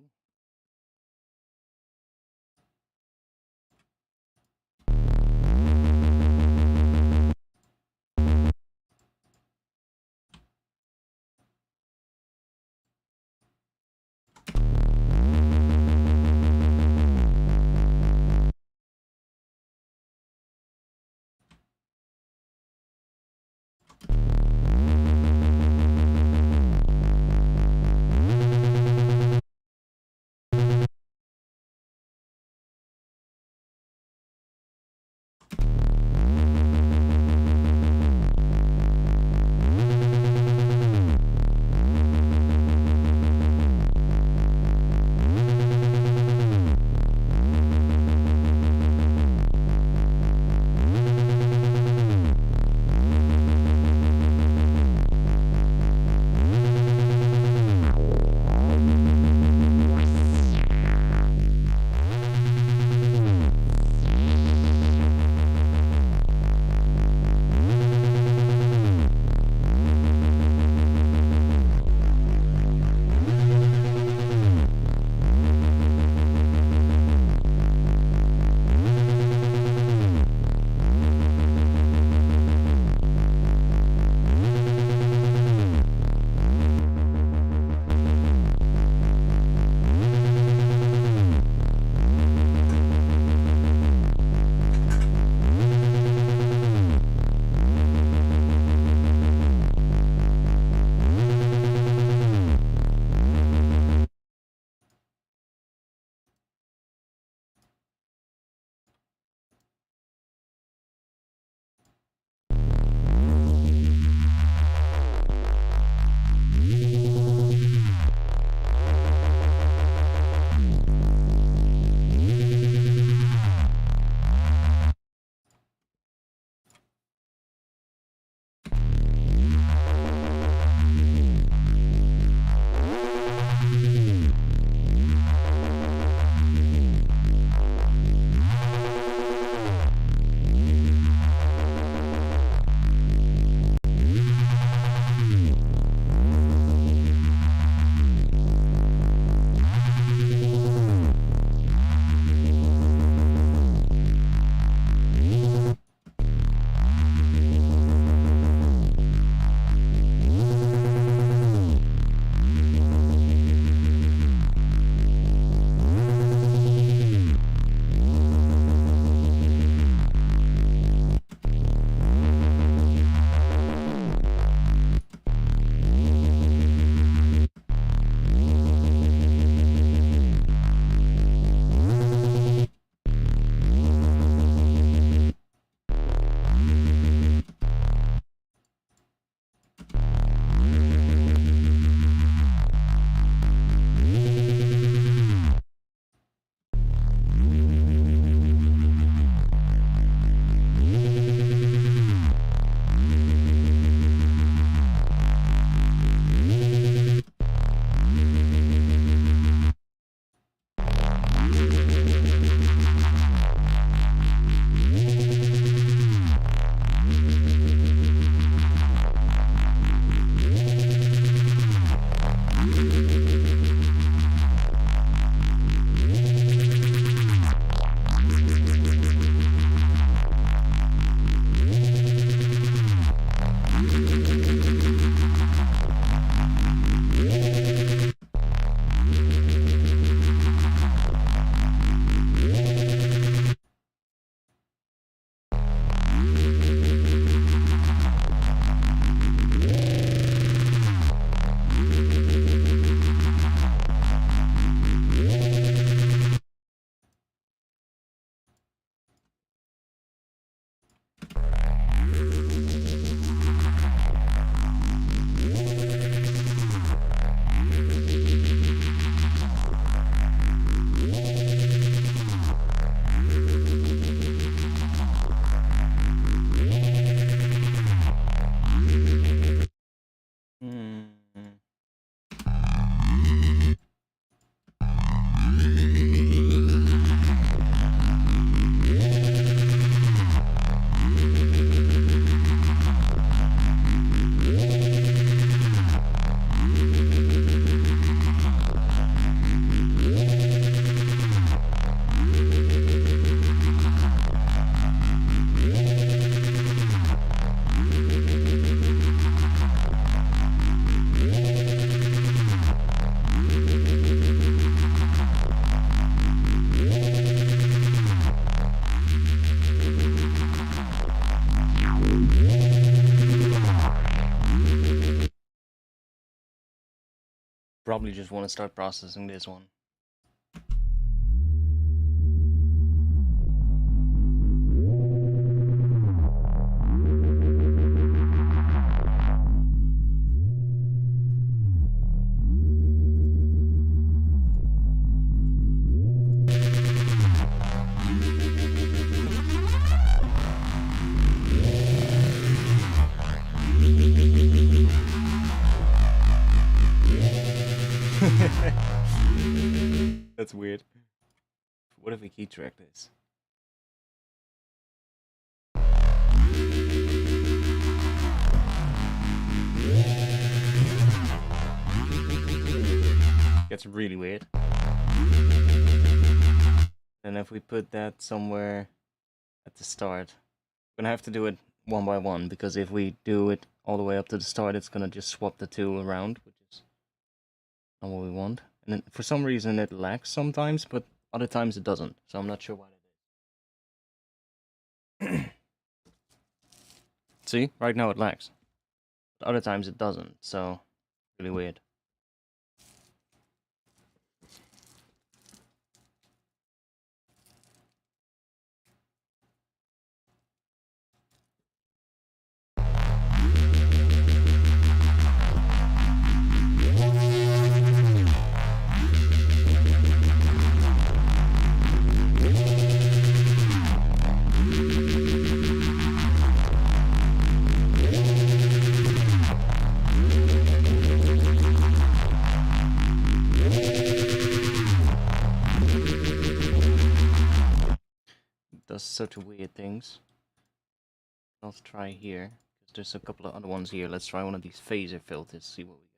Probably just want to start processing this one. That's weird. What if we key track this? Gets really weird. And if we put that somewhere at the start, we're gonna have to do it one by one, because if we do it all the way up to the start, it's gonna just swap the two around, which is not what we want. And then for some reason it lags sometimes, but other times it doesn't. So I'm not sure why that is. See, right now it lags. But other times it doesn't, so really weird. Does such weird things. Let's try here, because there's a couple of other ones here. Let's try one of these phaser filters, see what we get.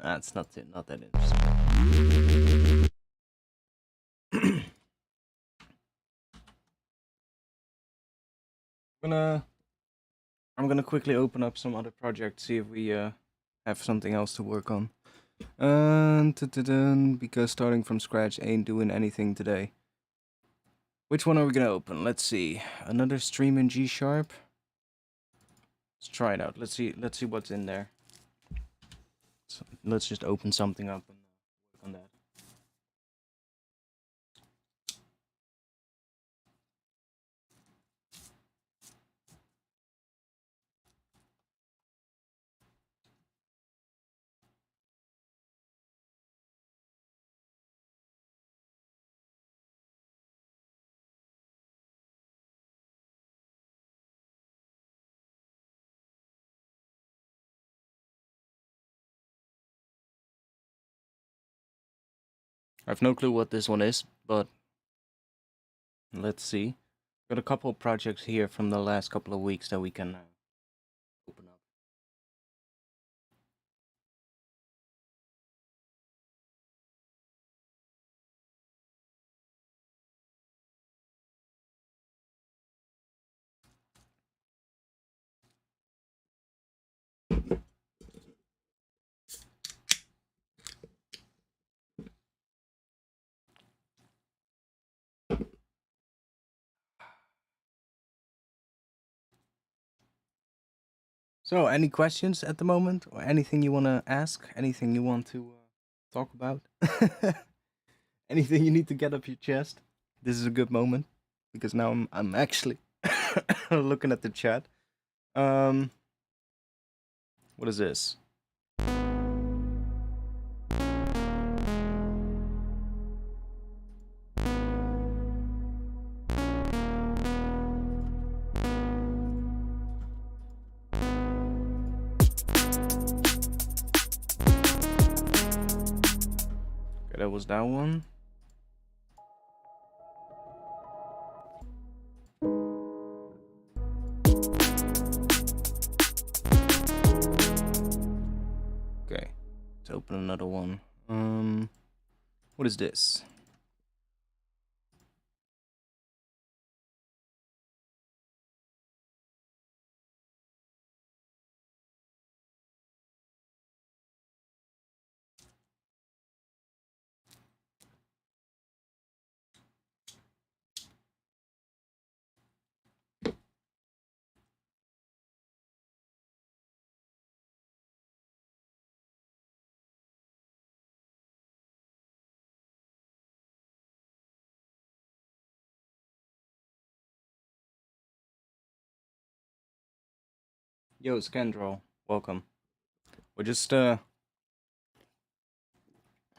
That's not that interesting. I'm gonna quickly open up some other projects, see if we have something else to work on. Because starting from scratch ain't doing anything today. Which one are we gonna open? Let's see. Another stream in G#. Let's try it out. Let's see what's in there. So let's just open something up and work on that. I have no clue what this one is, but let's see. Got a couple of projects here from the last couple of weeks that we can open up. So, any questions at the moment, or anything you want to ask, anything you want to talk about, anything you need to get off your chest? This is a good moment, because now I'm actually looking at the chat. What is this? That was that one. open another one. What is this? Yo, Scandrol, welcome. We're just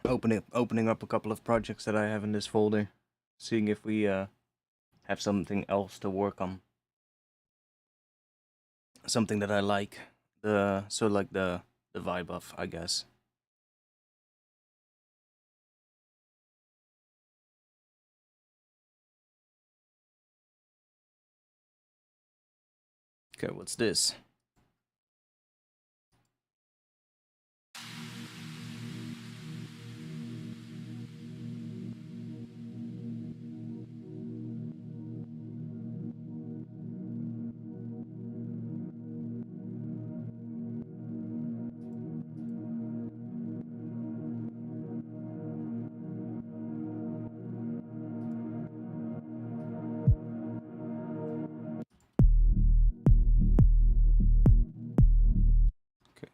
opening up a couple of projects that I have in this folder, seeing if we have something else to work on. Something that I like, the vibe of, I guess. Okay, what's this?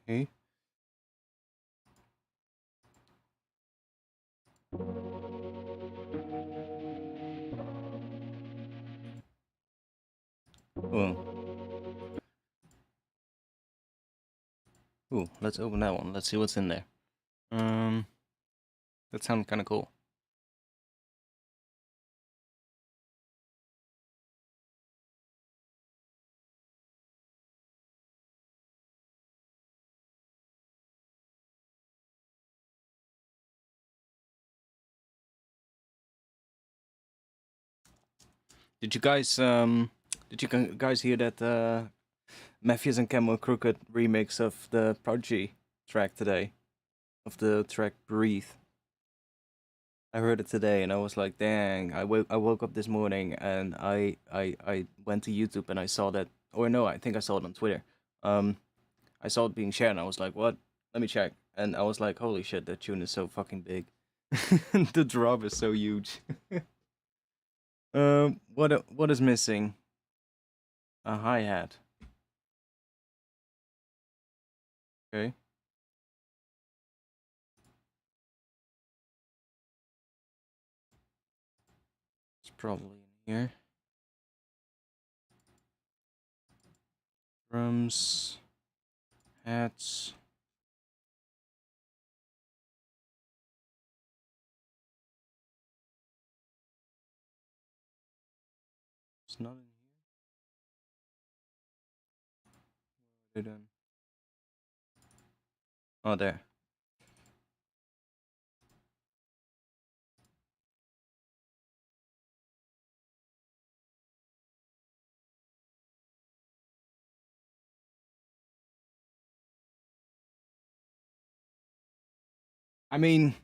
Okay. Oh. Ooh, let's open that one. Let's see what's in there. That sounds kind of cool. Did you guys hear that Matthews and Camel Crooked remix of the Prodigy track today? Of the track Breathe. I heard it today and I was like, dang, I woke up this morning and I went to YouTube and I saw that, or no, I think I saw it on Twitter. I saw it being shared and I was like, what? Let me check. And I was like, holy shit, that tune is so fucking big. The drop is so huge. What is missing? A hi-hat. Okay. It's probably in here. Drums. Hats. It's not in here. Where are they then? Oh, there. I mean,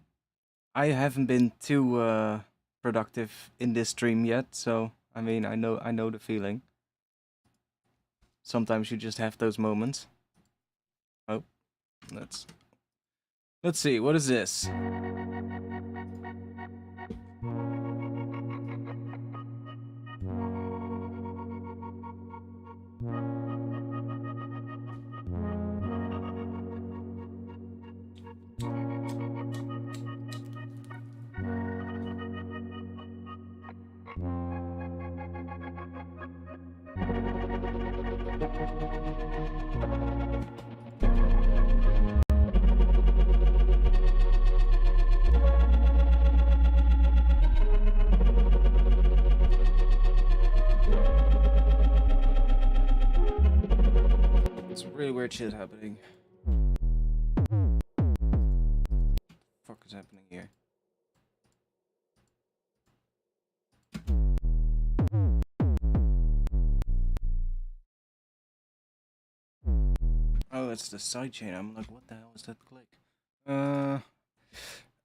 I haven't been too productive in this stream yet, so I mean, I know the feeling. Sometimes you just have those moments. Oh, let's see. What is this? Some really weird shit happening. Fuck is happening here? Oh, it's the sidechain. I'm like, what the hell is that click? Uh,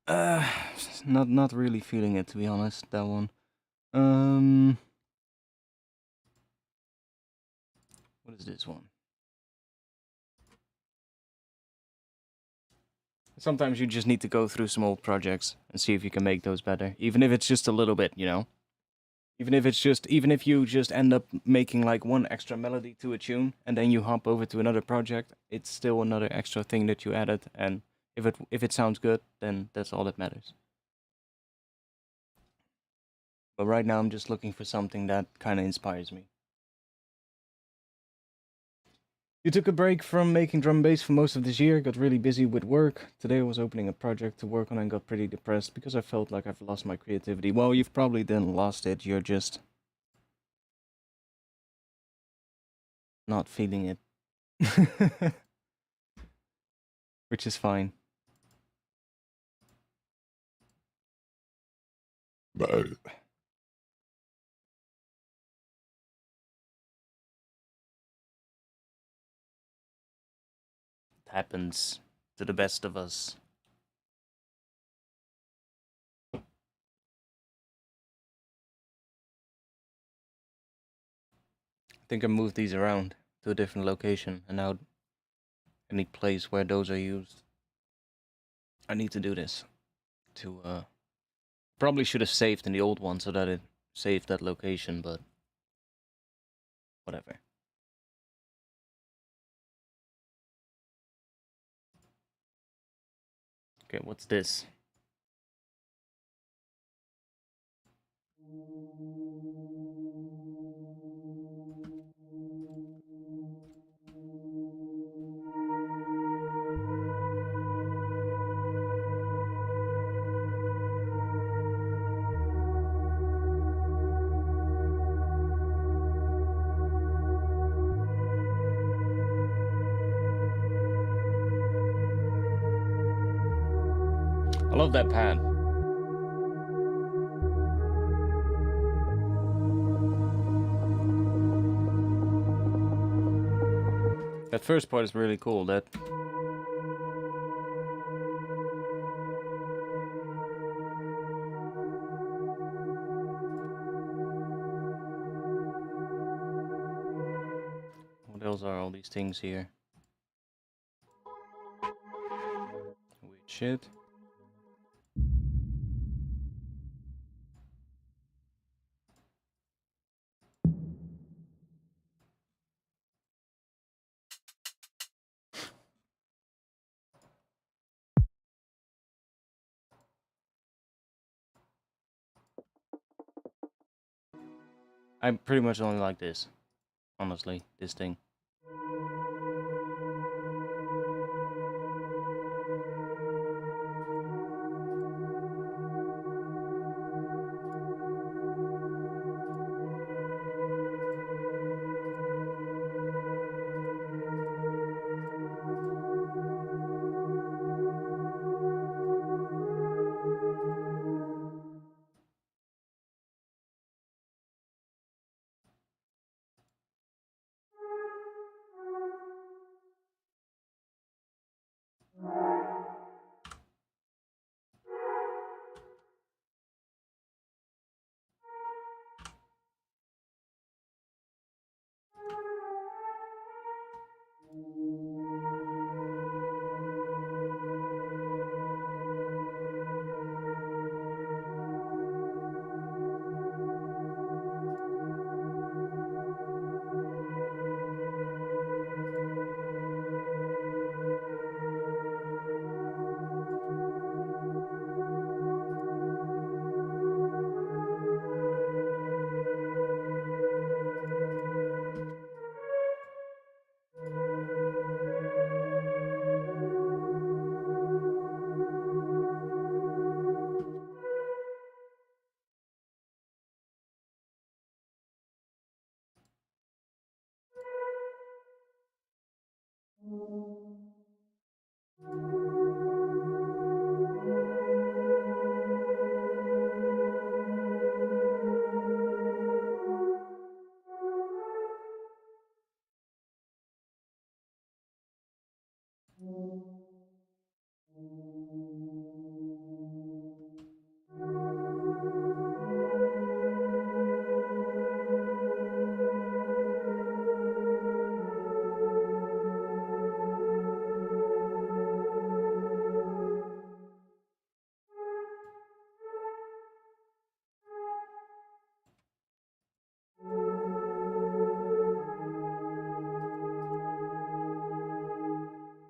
uh, not really feeling it, to be honest, that one. Um, what is this one? Sometimes you just need to go through some old projects and see if you can make those better, even if it's just a little bit, you know? Even if you just end up making like one extra melody to a tune and then you hop over to another project, it's still another extra thing that you added, and if it sounds good, then that's all that matters. But right now I'm just looking for something that kind of inspires me. You took a break from making drum and bass for most of this year, got really busy with work. Today I was opening a project to work on and got pretty depressed because I felt like I've lost my creativity. Well, you've probably then lost it, you're just not feeling it. Which is fine. It happens to the best of us. I think I moved these around to a different location, and now any place where those are used, I need to do this. To probably should have saved in the old one so that it saved that location, but whatever. Okay, what's this? I love that pad. That first part is really cool. That what else are all these things here? Weird shit. I pretty much only like this. Honestly, this thing.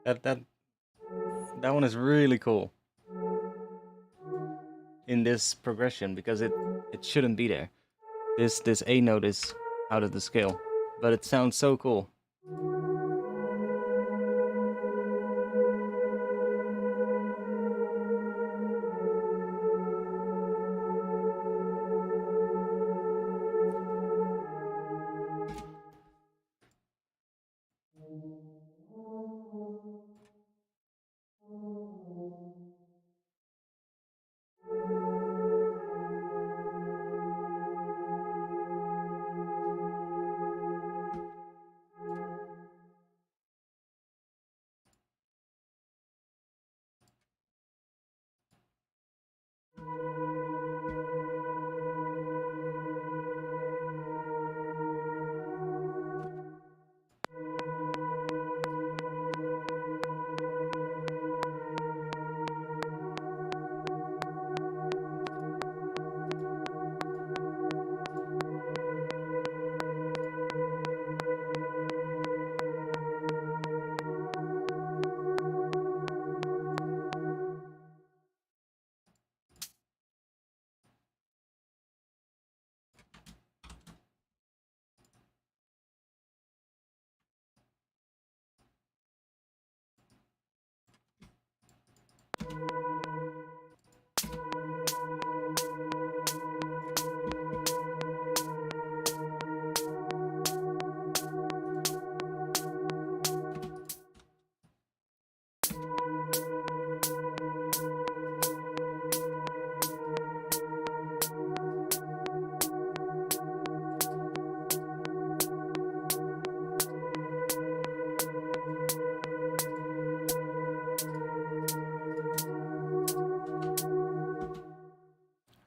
That one is really cool in this progression because it shouldn't be there. This A note is out of the scale, but it sounds so cool.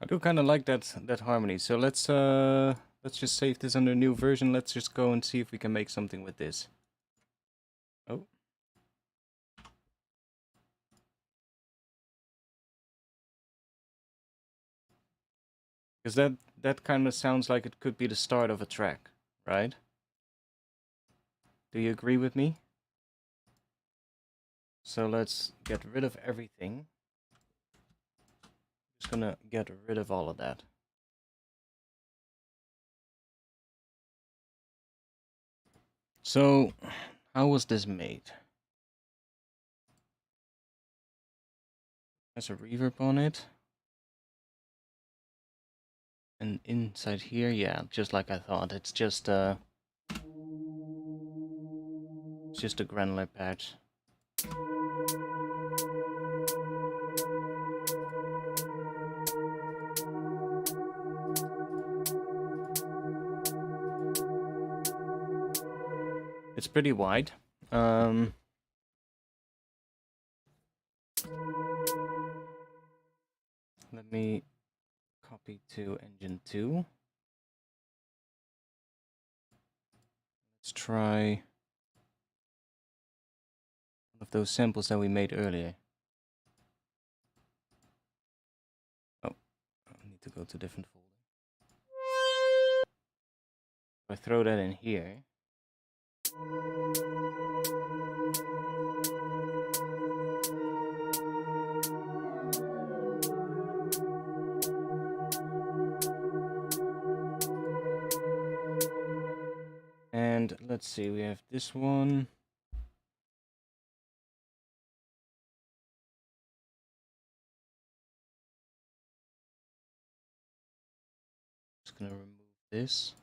I do kind of like that harmony. So let's just save this under new version. Let's just go and see if we can make something with this. Oh. Because that kind of sounds like it could be the start of a track, right? Do you agree with me? So let's get rid of everything. Just gonna get rid of all of that. So, how was this made? There's a reverb on it. And inside here, yeah, just like I thought, it's just a granular patch. It's pretty wide. Let me copy to engine 2. Let's try one of those samples that we made earlier. Oh, I need to go to a different folder. If I throw that in here. And let's see, we have this one. Just gonna remove this.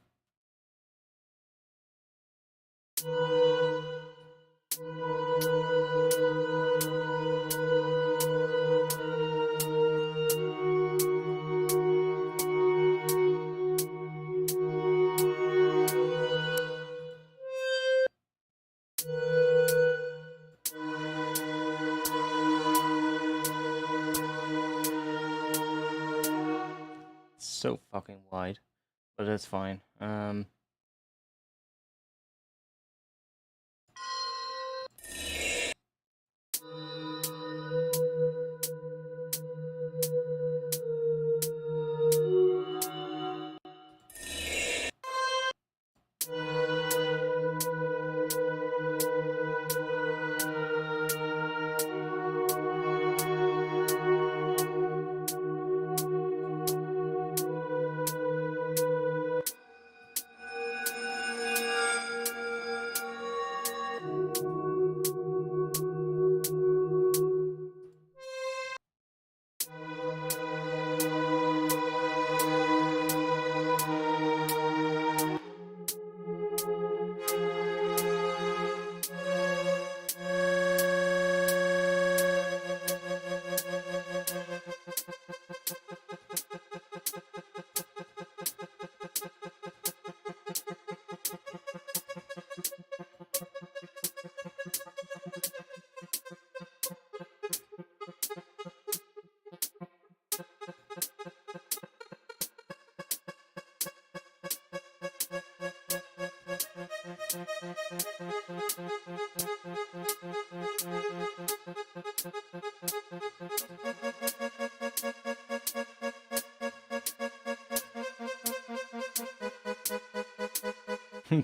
So fucking wide, but that's fine.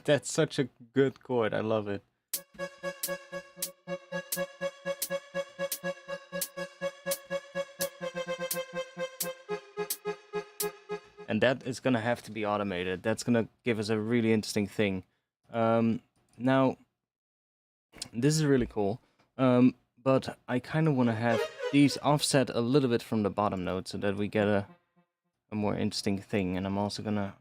That's such a good chord, I love it. And that is gonna have to be automated. That's gonna give us a really interesting thing. Now, this is really cool, but I kind of want to have these offset a little bit from the bottom note so that we get a more interesting thing. And I'm also gonna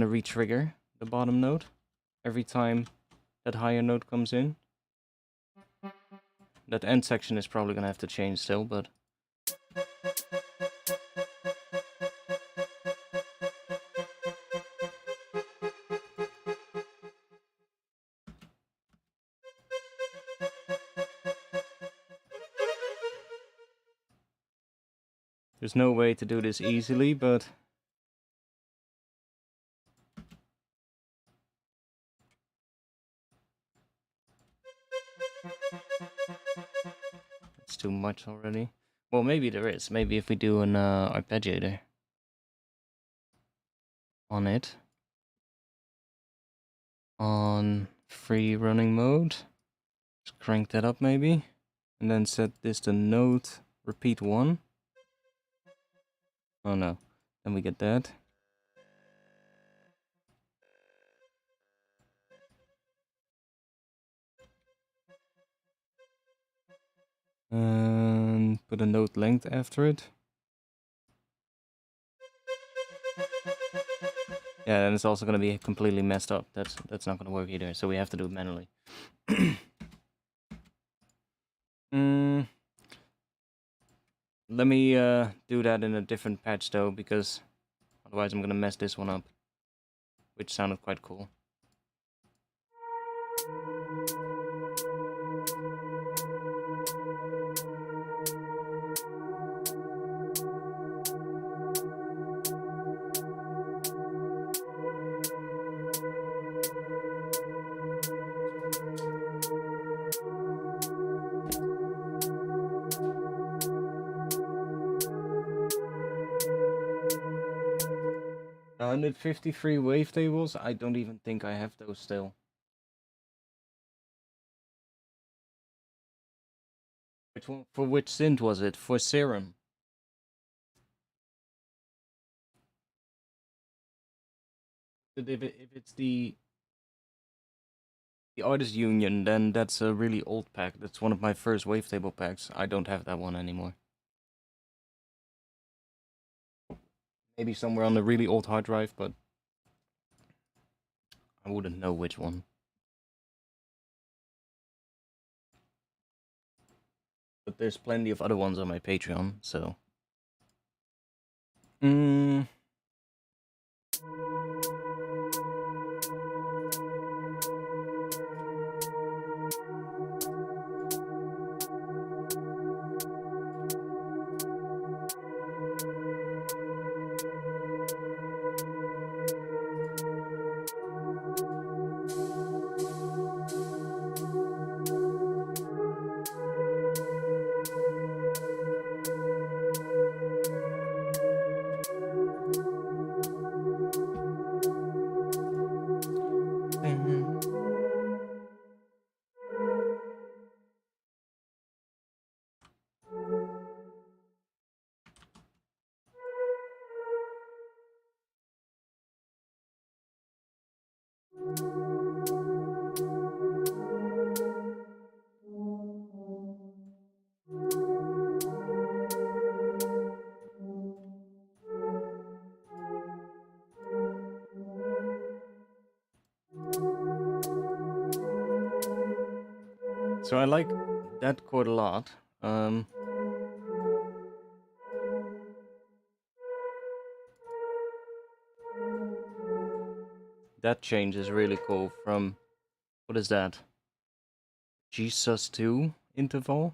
re-trigger the bottom note every time that higher note comes in. That end section is probably gonna have to change still, but there's no way to do this easily, but it's too much already. Well, maybe there is. Maybe if we do an arpeggiator on it, on free running mode, just crank that up maybe, and then set this to note repeat 1. Oh no, then we get that. And put a note length after it. Yeah, and it's also going to be completely messed up. That's not going to work either, so we have to do it manually. Let me do that in a different patch though, because otherwise I'm going to mess this one up, which sounded quite cool. $153 wavetables? I don't even think I have those still. Which one? For which synth was it? For Serum. If it's the Artist Union, then that's a really old pack. That's one of my first wavetable packs. I don't have that one anymore. Maybe somewhere on a really old hard drive, but I wouldn't know which one. But there's plenty of other ones on my Patreon, so... So I like that chord a lot. That change is really cool from, what is that? G sus2 interval?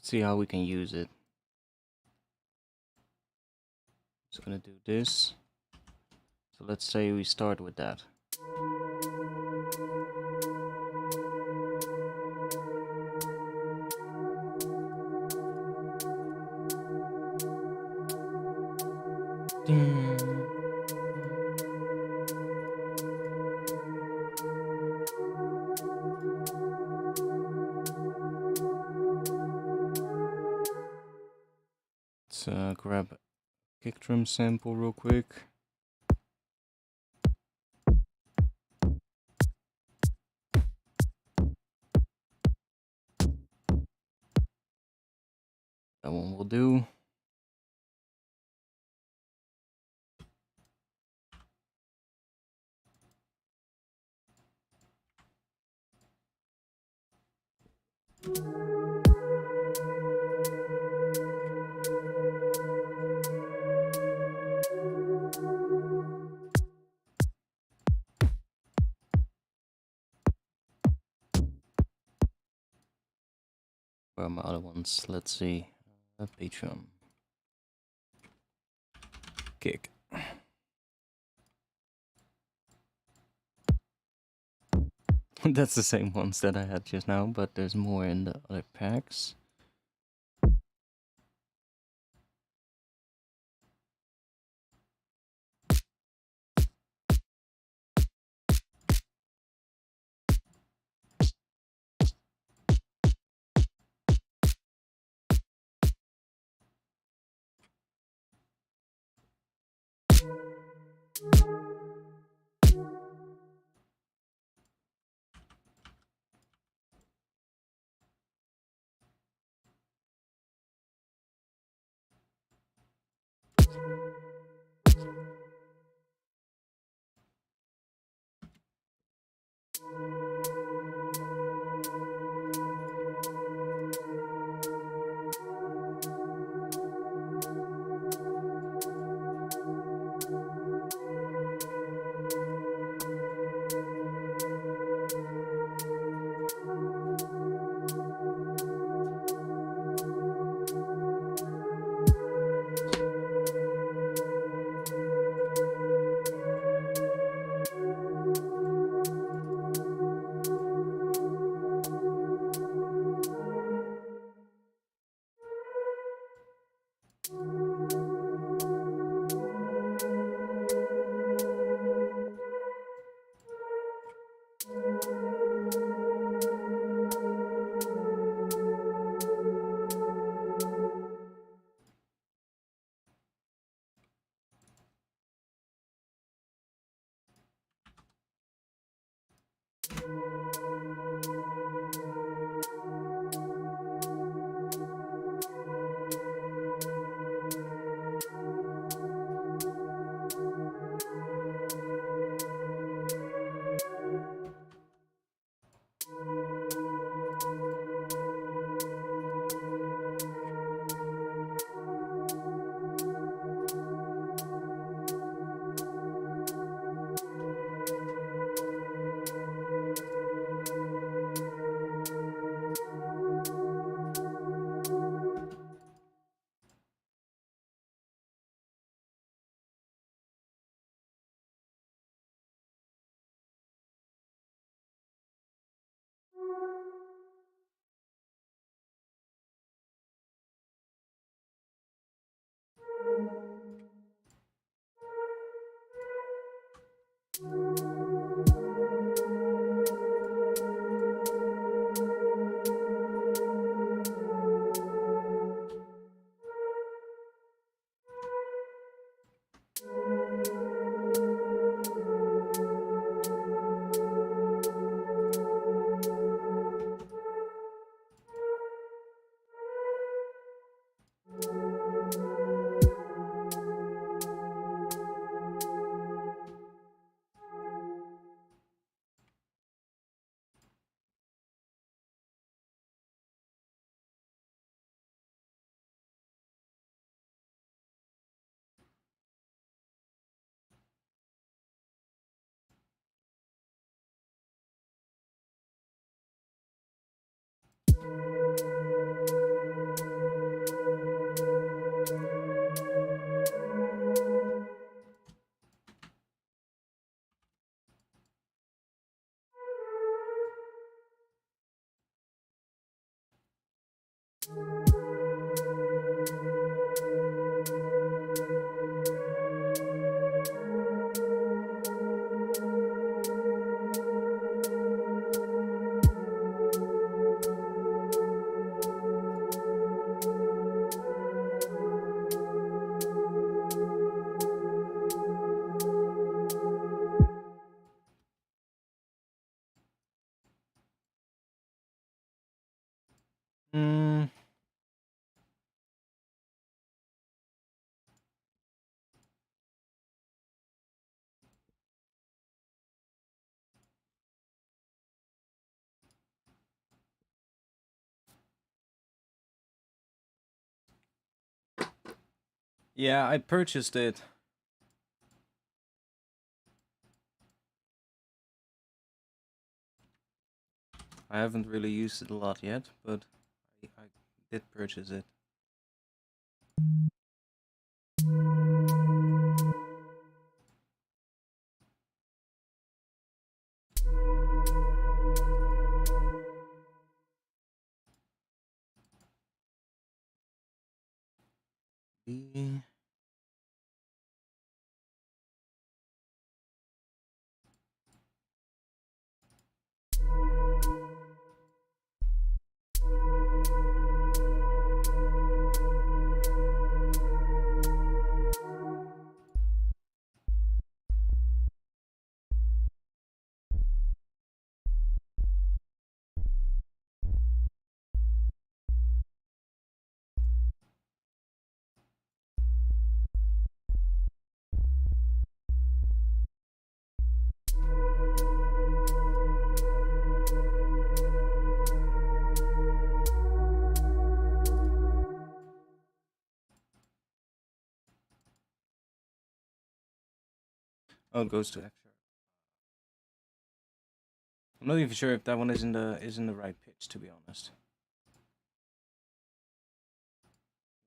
Let's see how we can use it. Just gonna do this. So let's say we start with that. Let's grab a kick drum sample real quick. That one will do. Where are my other ones? Let's see. Patreon. Kick. That's the same ones that I had just now, but there's more in the other packs. Yeah, I purchased it. I haven't really used it a lot yet, but I did purchase it. The- Oh, it goes to extra. I'm not even sure if that one is in the right pitch, to be honest.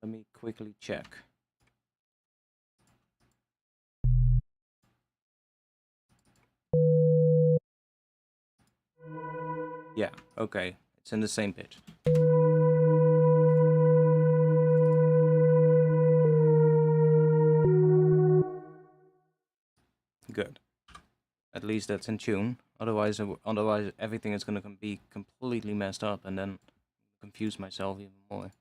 Let me quickly check. Yeah, okay. It's in the same pitch. Good. At least that's in tune. Otherwise everything is gonna be completely messed up, and then confuse myself even more.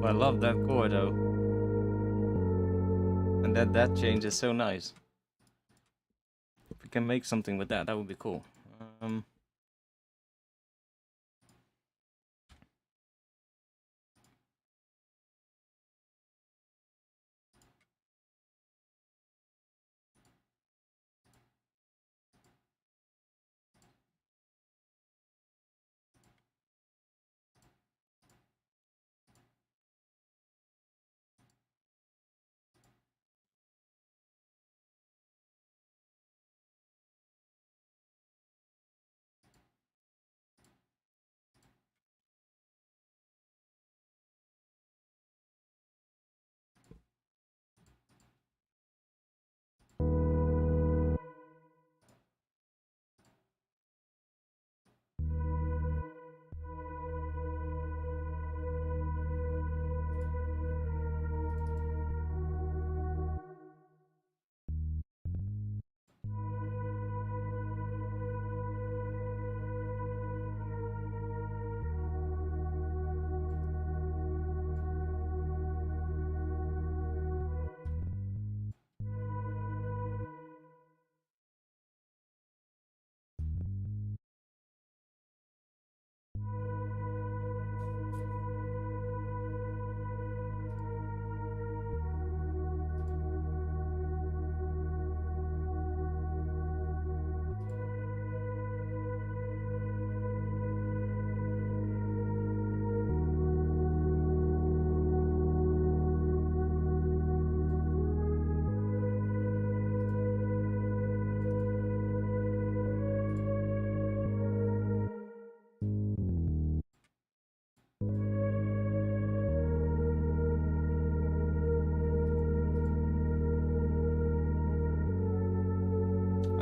I love that chord though. And that change is so nice. If we can make something with that, that would be cool.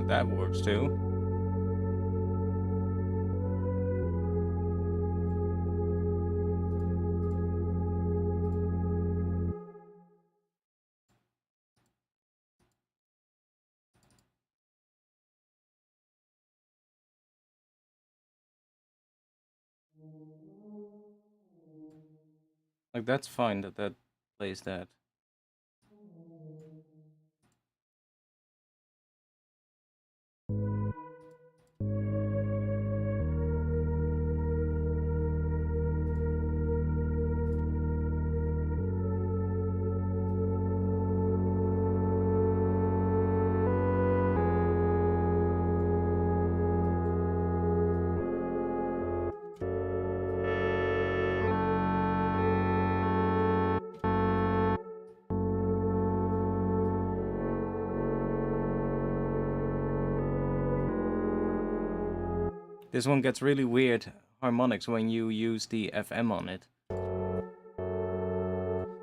That works too. Like, that's fine that that plays that. This one gets really weird harmonics when you use the FM on it.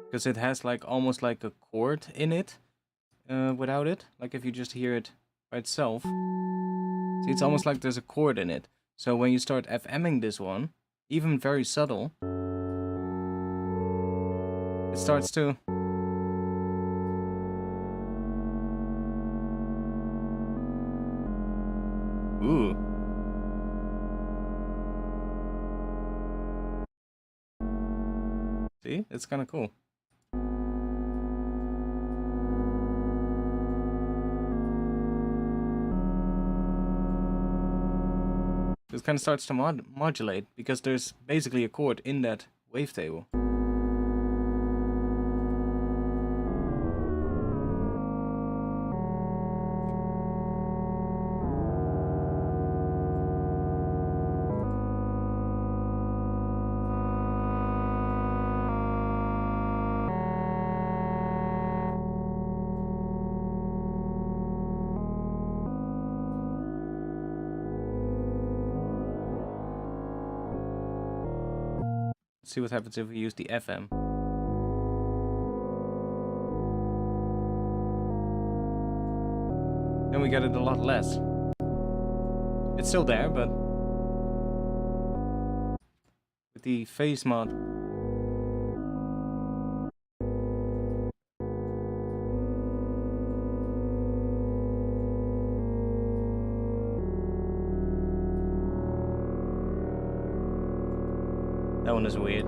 Because it has like almost like a chord in it without it. Like if you just hear it by itself. See, it's almost like there's a chord in it. So when you start FMing this one, even very subtle, it starts to... Ooh. See? It's kind of cool. It kind of starts to modulate because there's basically a chord in that wavetable. See what happens if we use the FM. Then we get it a lot less. It's still there, but with the phase mod. That one is weird.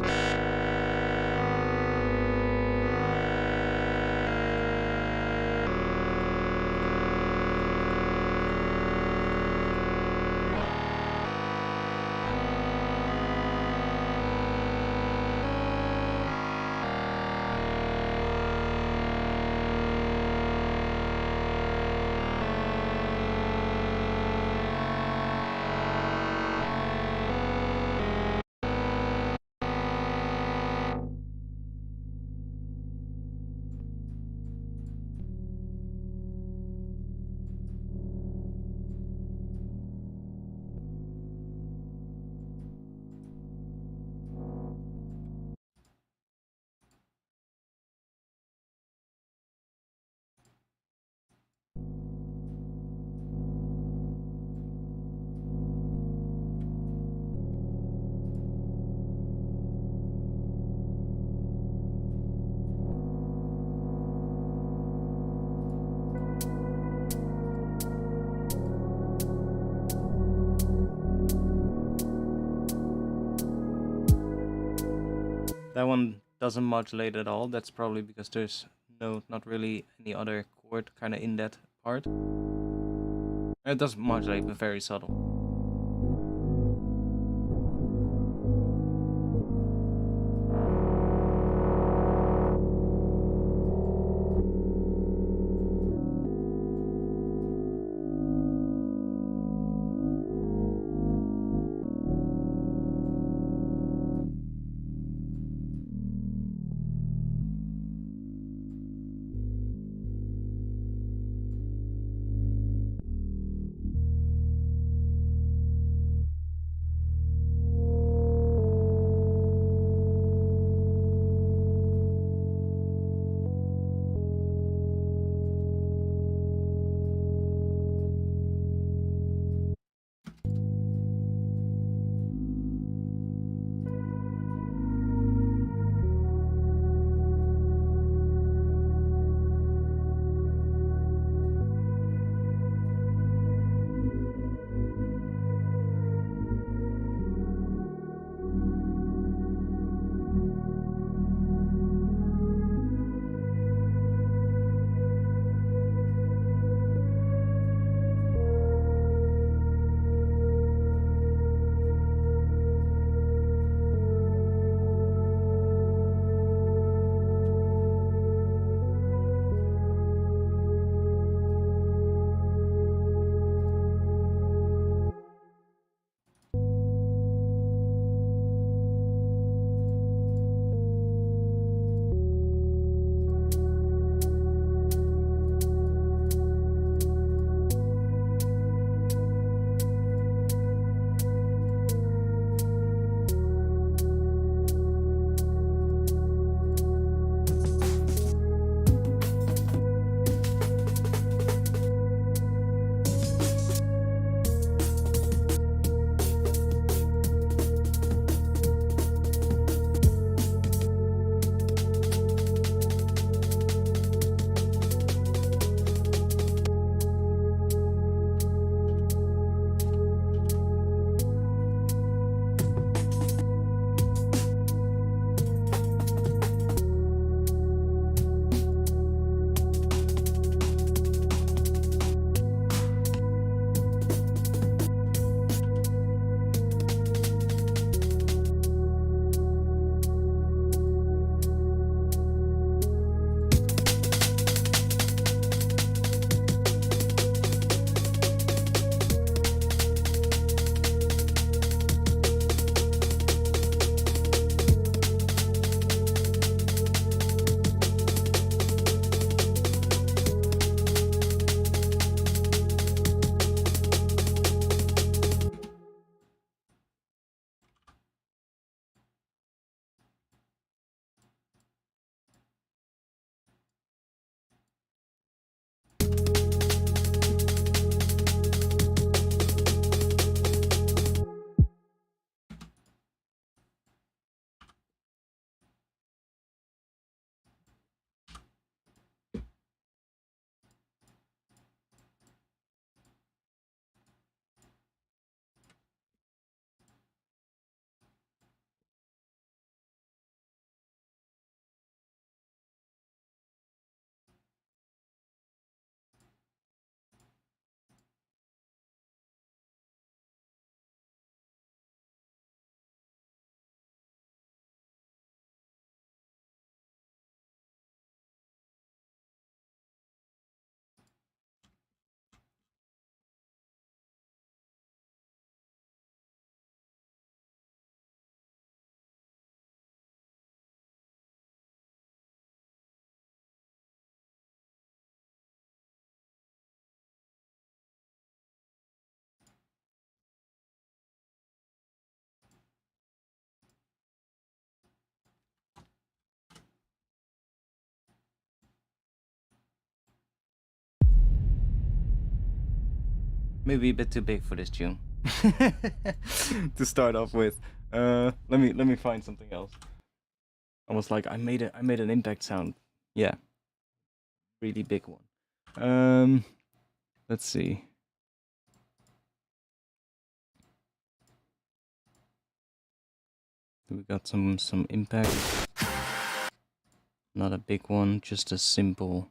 That one doesn't modulate at all. That's probably because there's not really any other chord kind of in that part. It does modulate, but very subtle. Maybe a bit too big for this tune to start off with. Let me find something else. Almost like I made an impact sound. Yeah, really big one. Let's see. We got some impact. Not a big one, just a simple.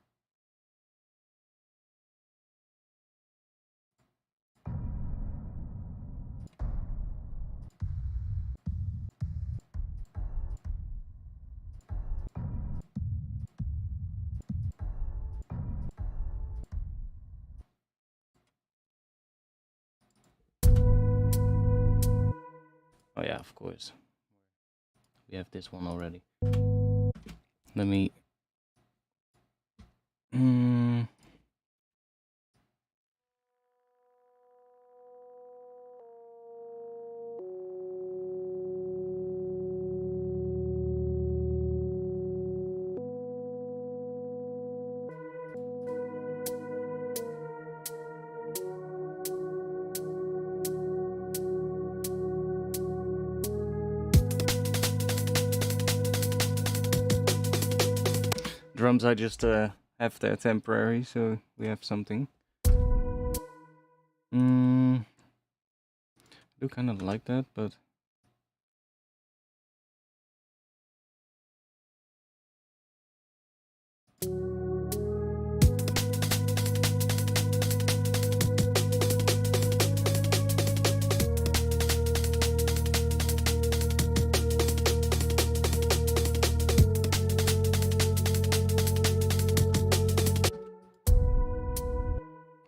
Oh yeah, of course. We have this one already. Let me... Drums I just have there temporary, so we have something. I do kind of like that, but...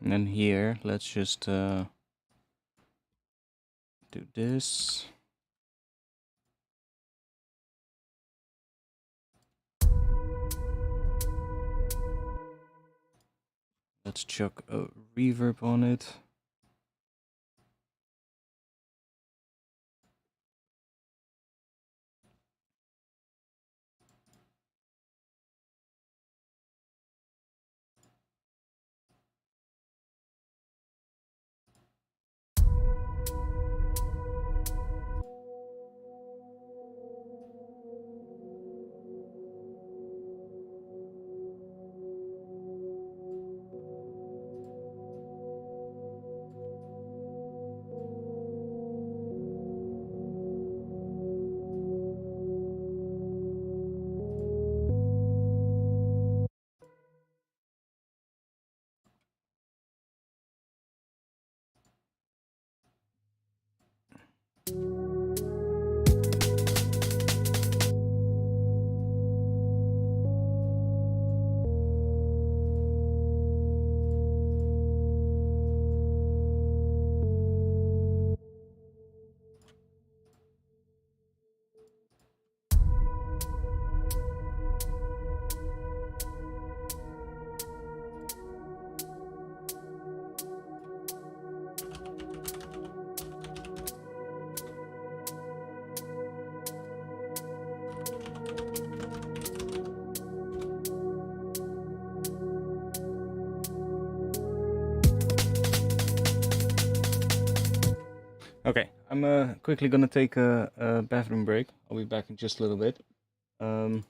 And then here, let's just do this. Let's chuck a reverb on it. Okay, I'm quickly gonna take a bathroom break. I'll be back in just a little bit. I'll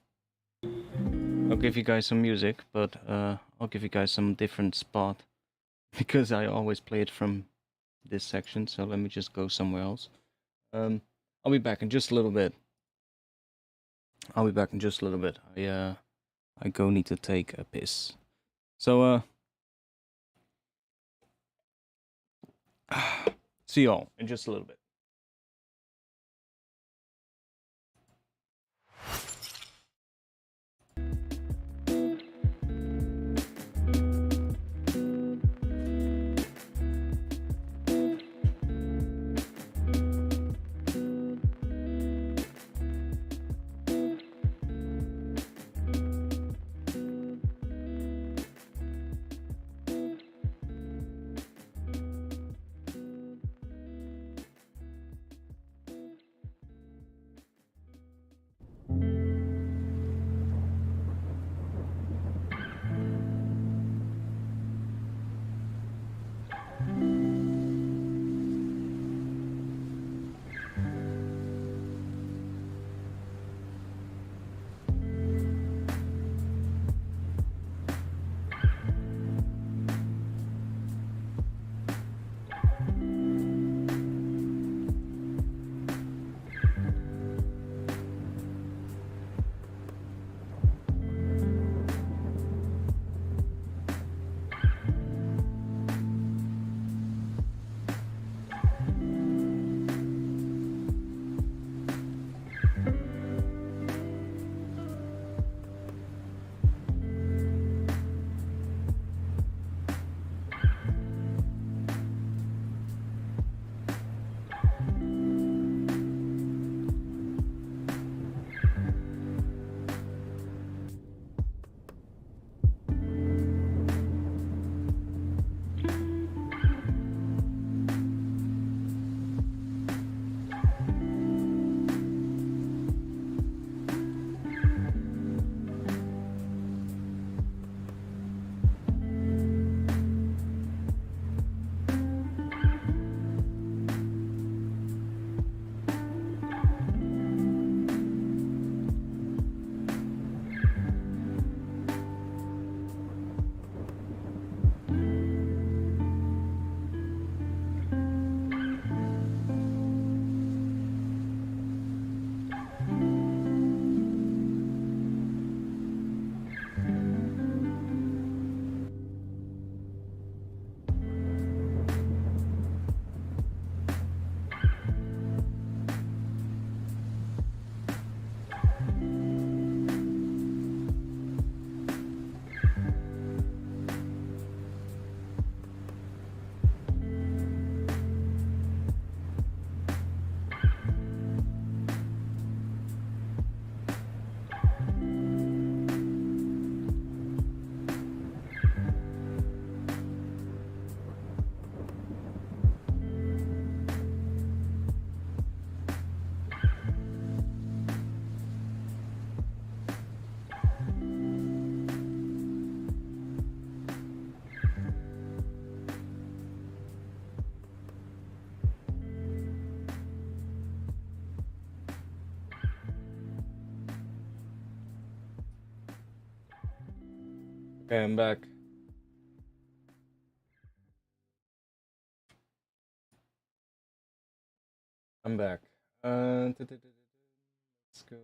give you guys some music, but I'll give you guys some different spot because I always play it from this section. So let me just go somewhere else. I'll be back in just a little bit. I go need to take a piss. So see y'all in just a little bit. Okay, I'm back. I'm back. Let's go.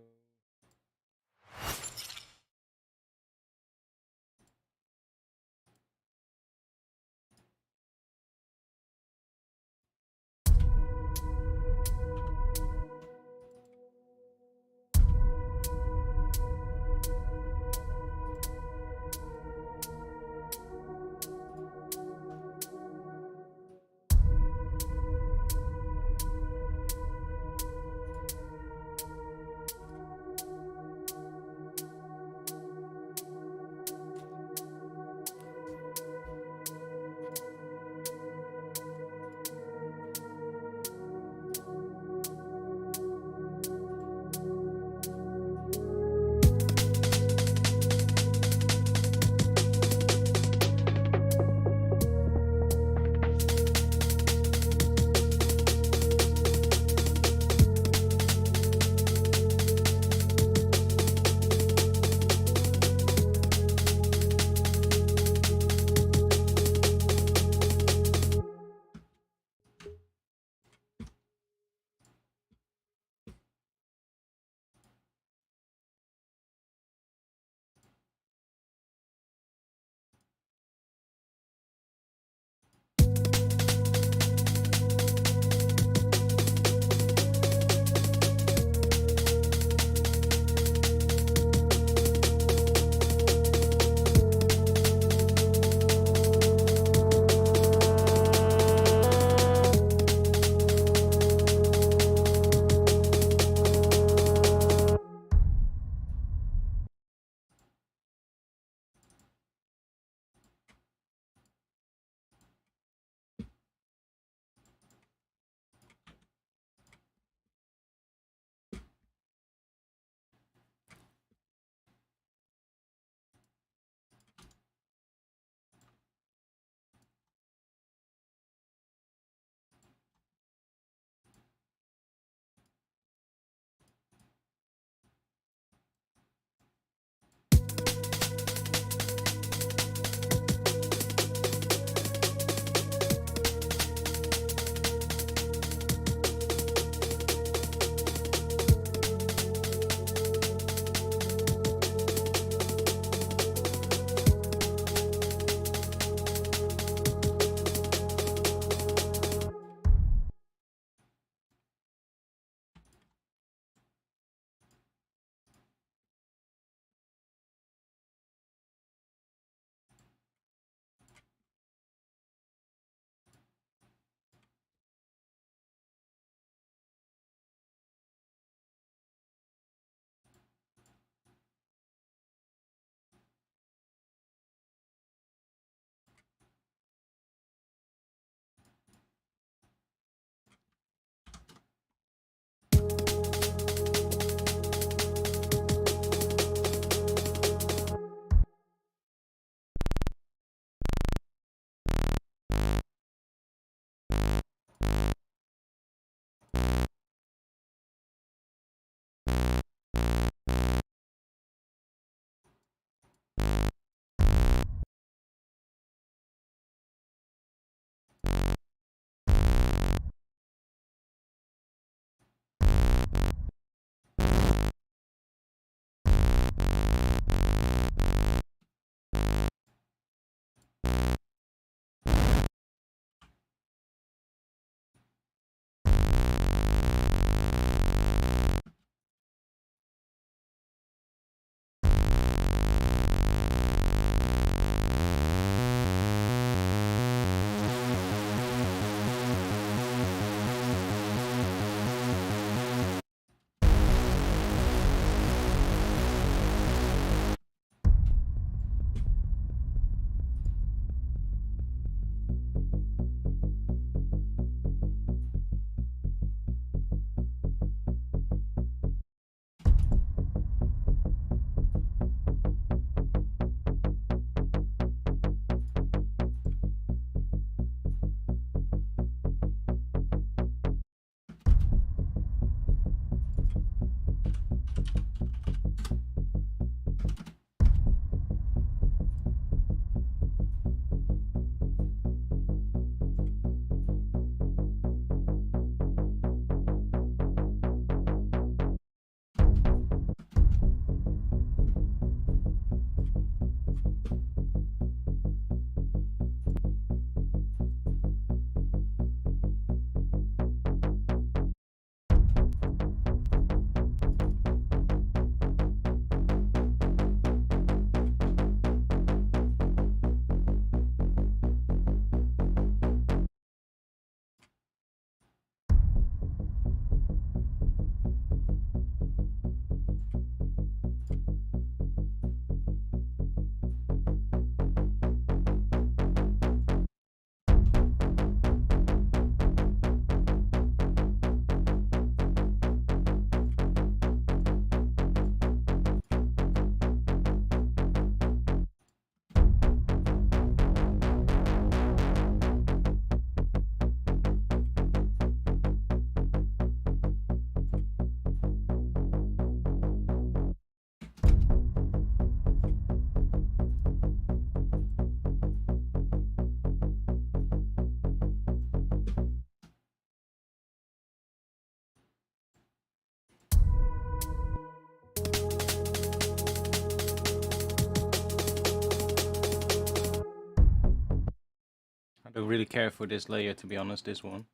I really care for this layer, to be honest, this one.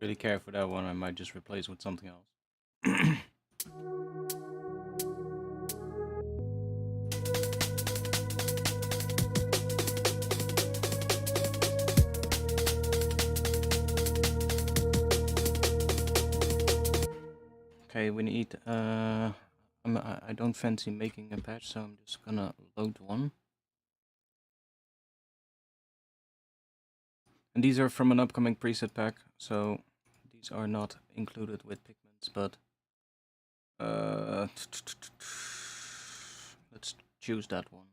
Really care for that one, I might just replace with something else. Okay, we need, I don't fancy making a patch, so I'm just gonna load one. And these are from an upcoming preset pack, so these are not included with pigments, but let's choose that one.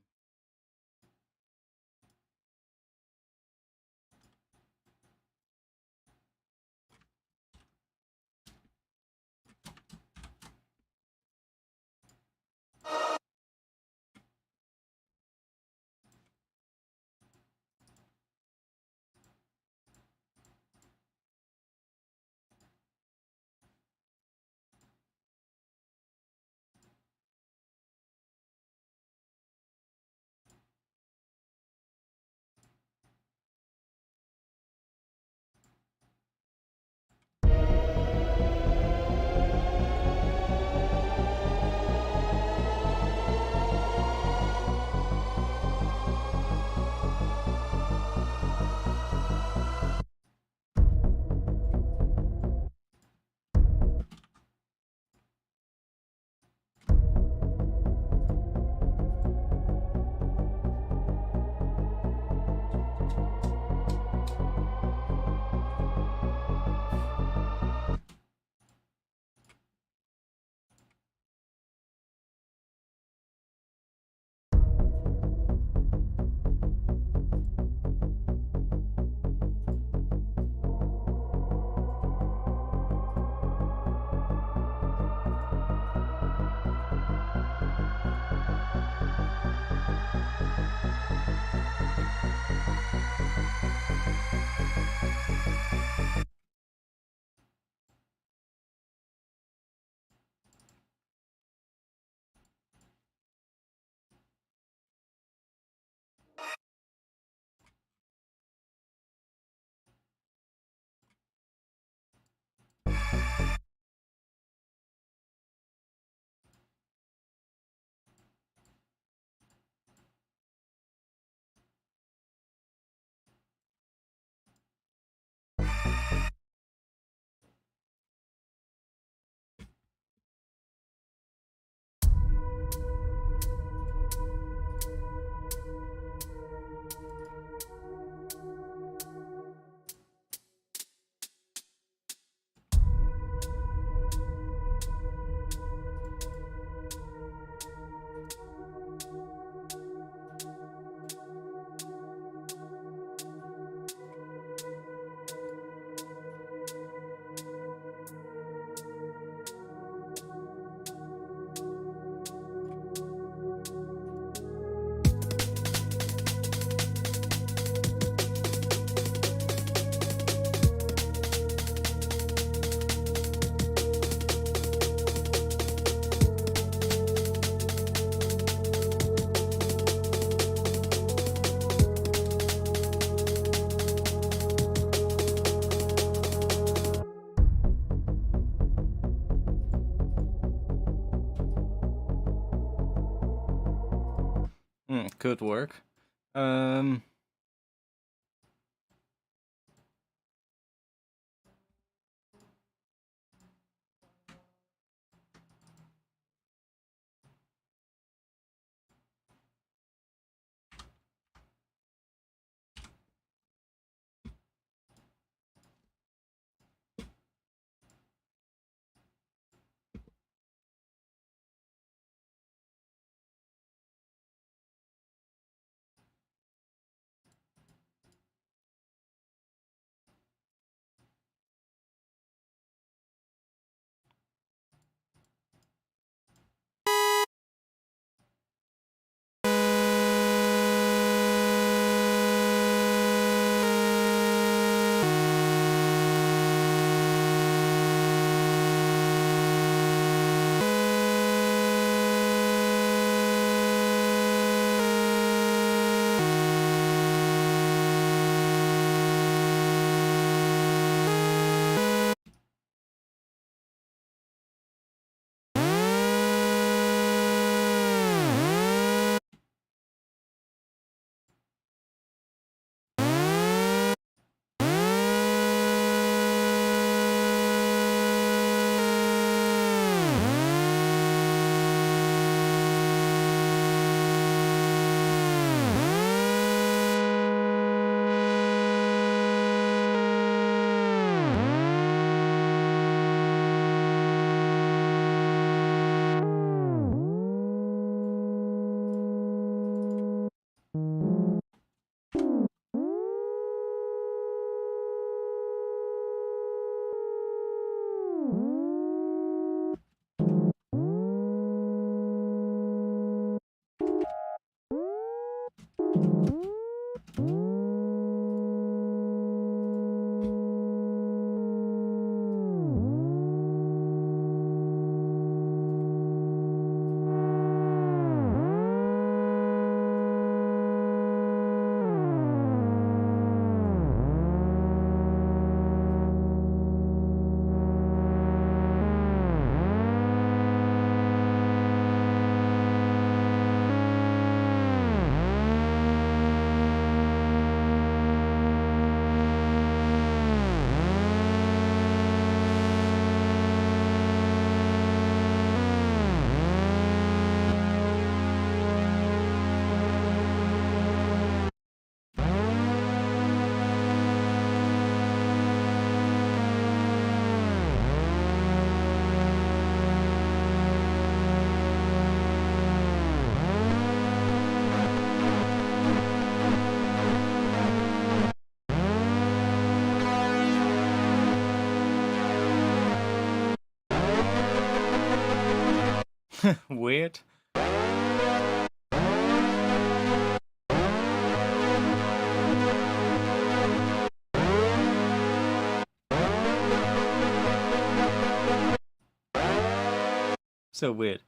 Could work. Weird. So weird.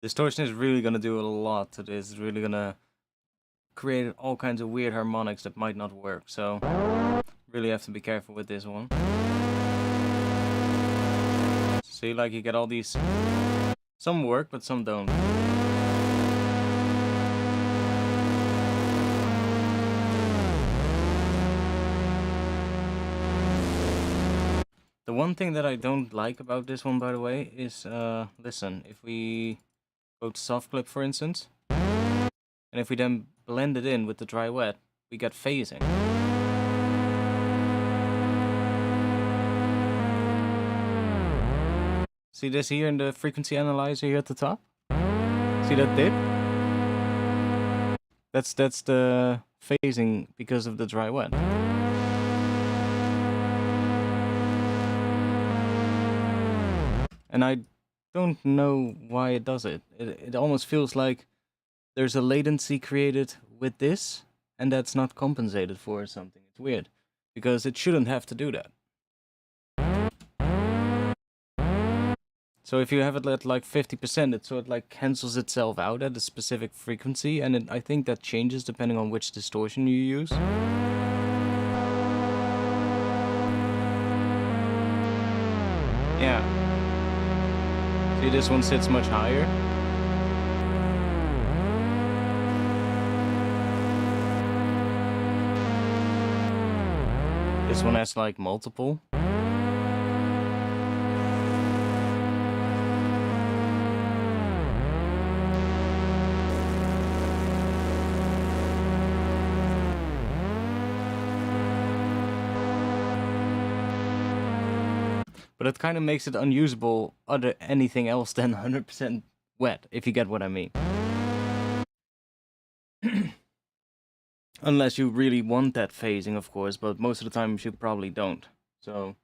Distortion is really gonna do a lot to this. It's really gonna create all kinds of weird harmonics that might not work. So really have to be careful with this one. See, like you get all these. Some work, but some don't. The one thing that I don't like about this one, by the way, is, listen, if we go to soft clip, for instance, and if we then blend it in with the dry wet, we get phasing. See this here in the frequency analyzer here at the top? See that dip? That's the phasing because of the dry wet. And I don't know why it does it. It almost feels like there's a latency created with this, and that's not compensated for or something. It's weird, because it shouldn't have to do that. So if you have it at like 50%, it sort of like cancels itself out at a specific frequency, and I think that changes depending on which distortion you use. Yeah. See, this one sits much higher. This one has like multiple. But it kind of makes it unusable other anything else than 100% wet, if you get what I mean. Unless you really want that phasing, of course, but most of the time you probably don't. So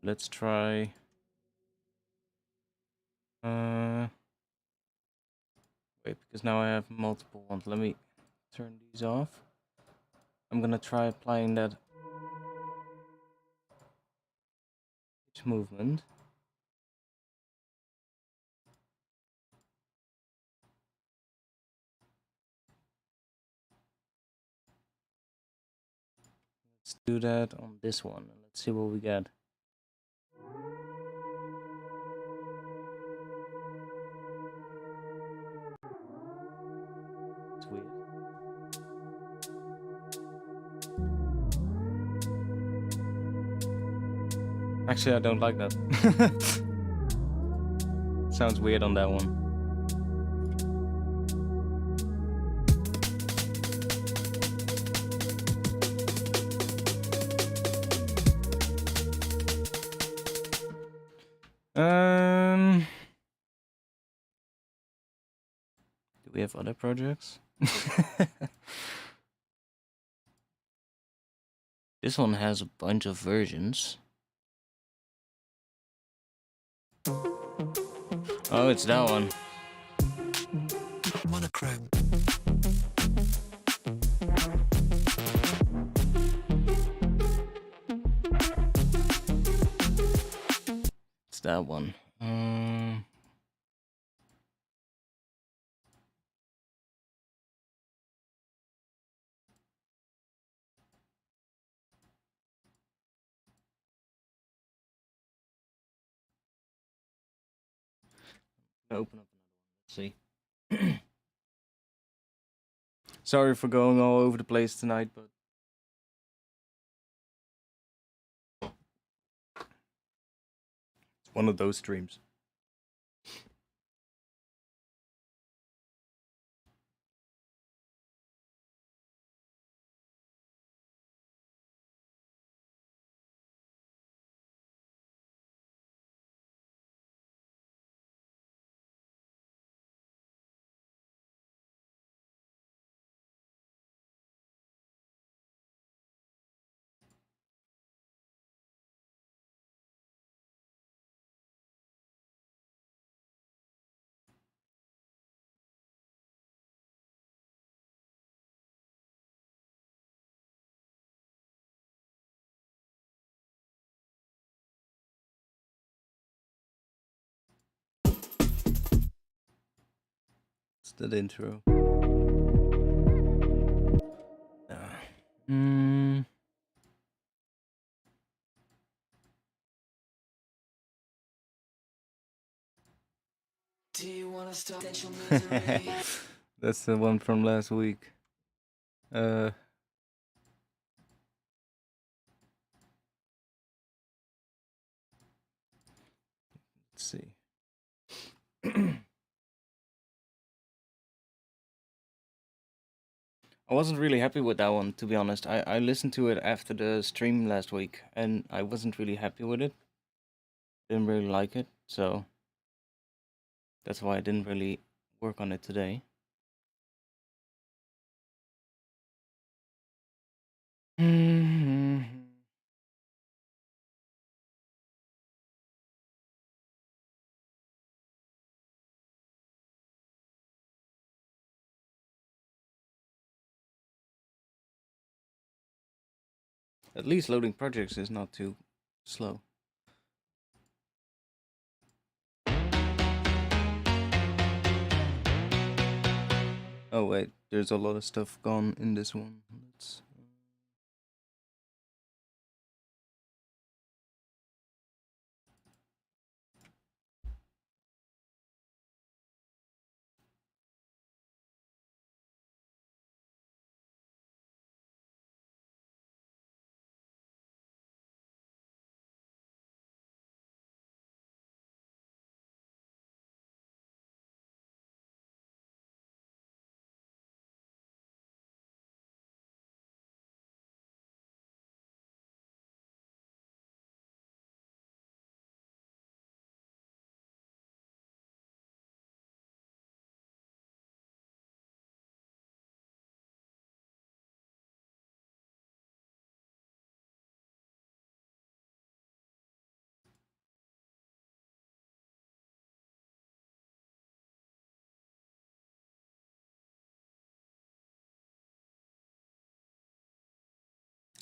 let's try. Wait, because now I have multiple ones. Let me turn these off. I'm gonna try applying that pitch movement. Let's do that on this one and let's see what we get. It's weird. Actually, I don't like that. Sounds weird on that one. Do we have other projects? This one has a bunch of versions. Oh, it's that one. Monochrome. It's that one. Open up another one. Let's see. Sorry for going all over the place tonight, but it's one of those streams. It's that intro. Do you wanna stop potential misery? That's the one from last week. Let's see. I wasn't really happy with that one, to be honest. I listened to it after the stream last week, and I wasn't really happy with it. Didn't really like it, so that's why I didn't really work on it today. At least loading projects is not too slow. Oh wait, there's a lot of stuff gone in this one. Let's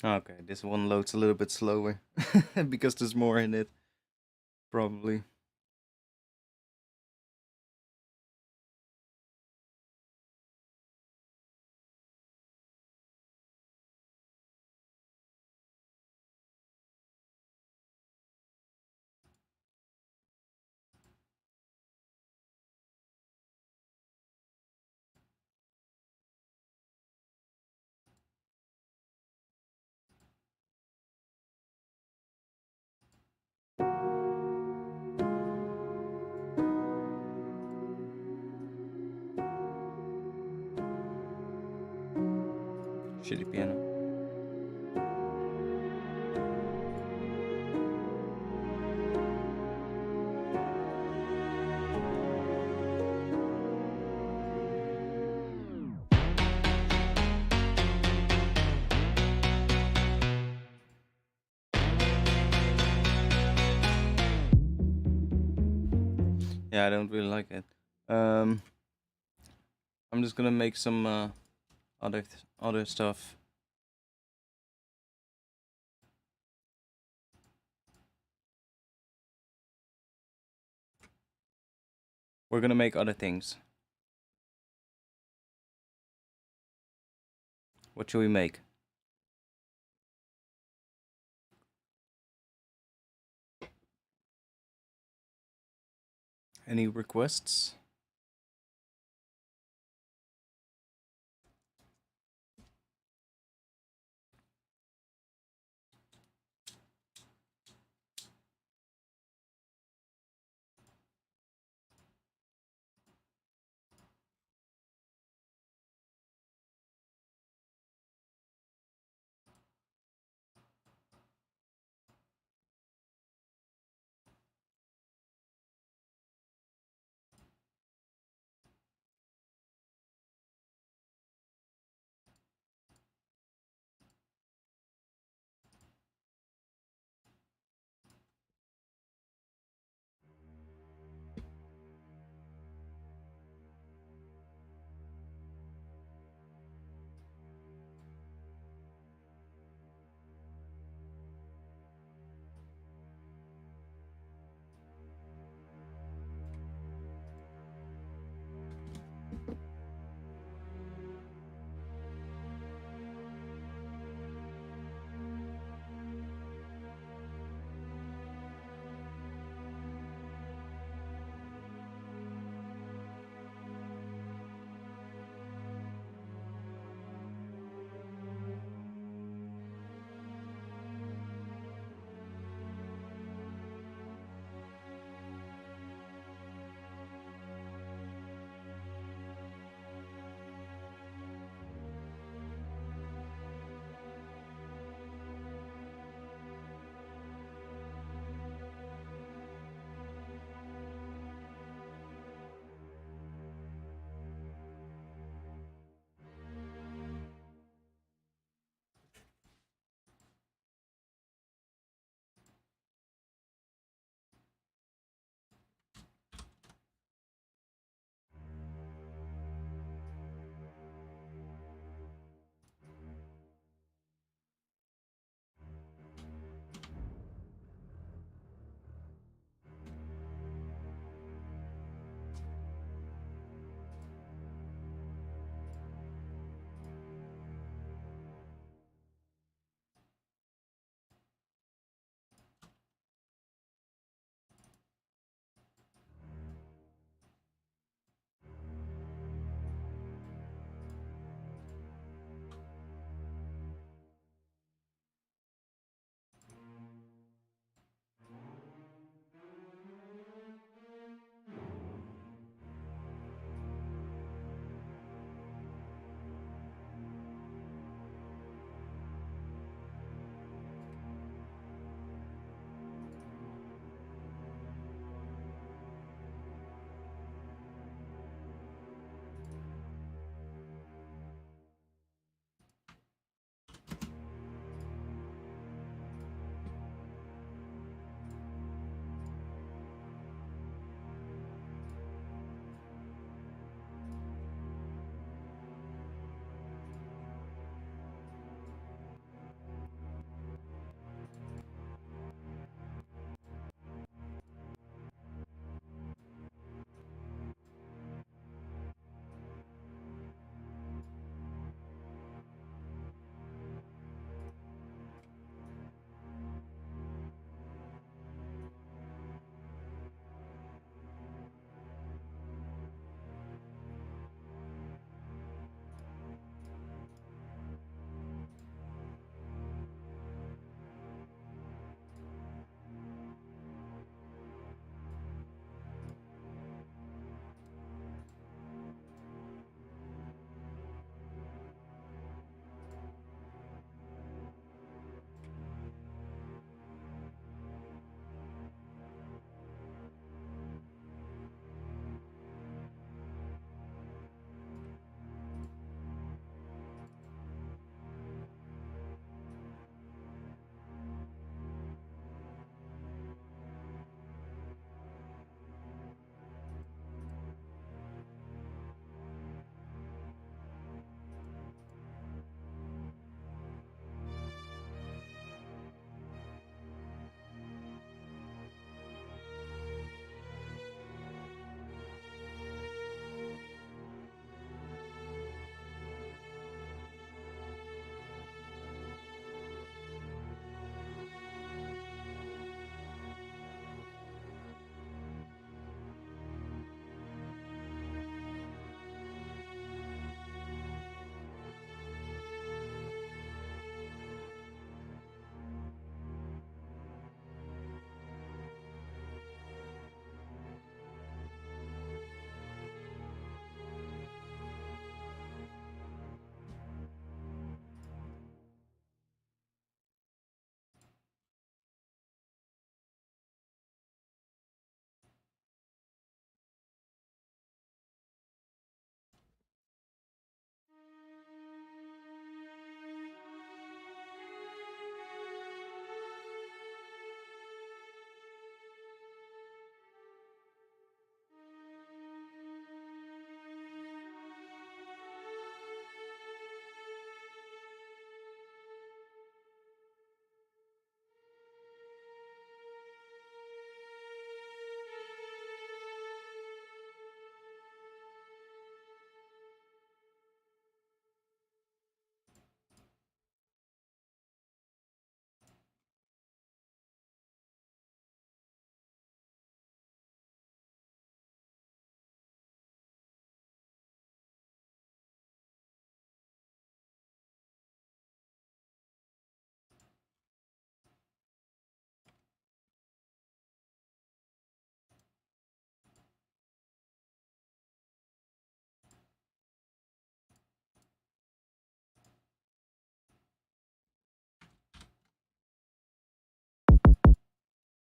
Okay, this one loads a little bit slower because there's more in it, probably. Shitty piano. Yeah, I don't really like it. I'm just gonna make some other stuff. We're gonna make other things. What should we make? Any requests?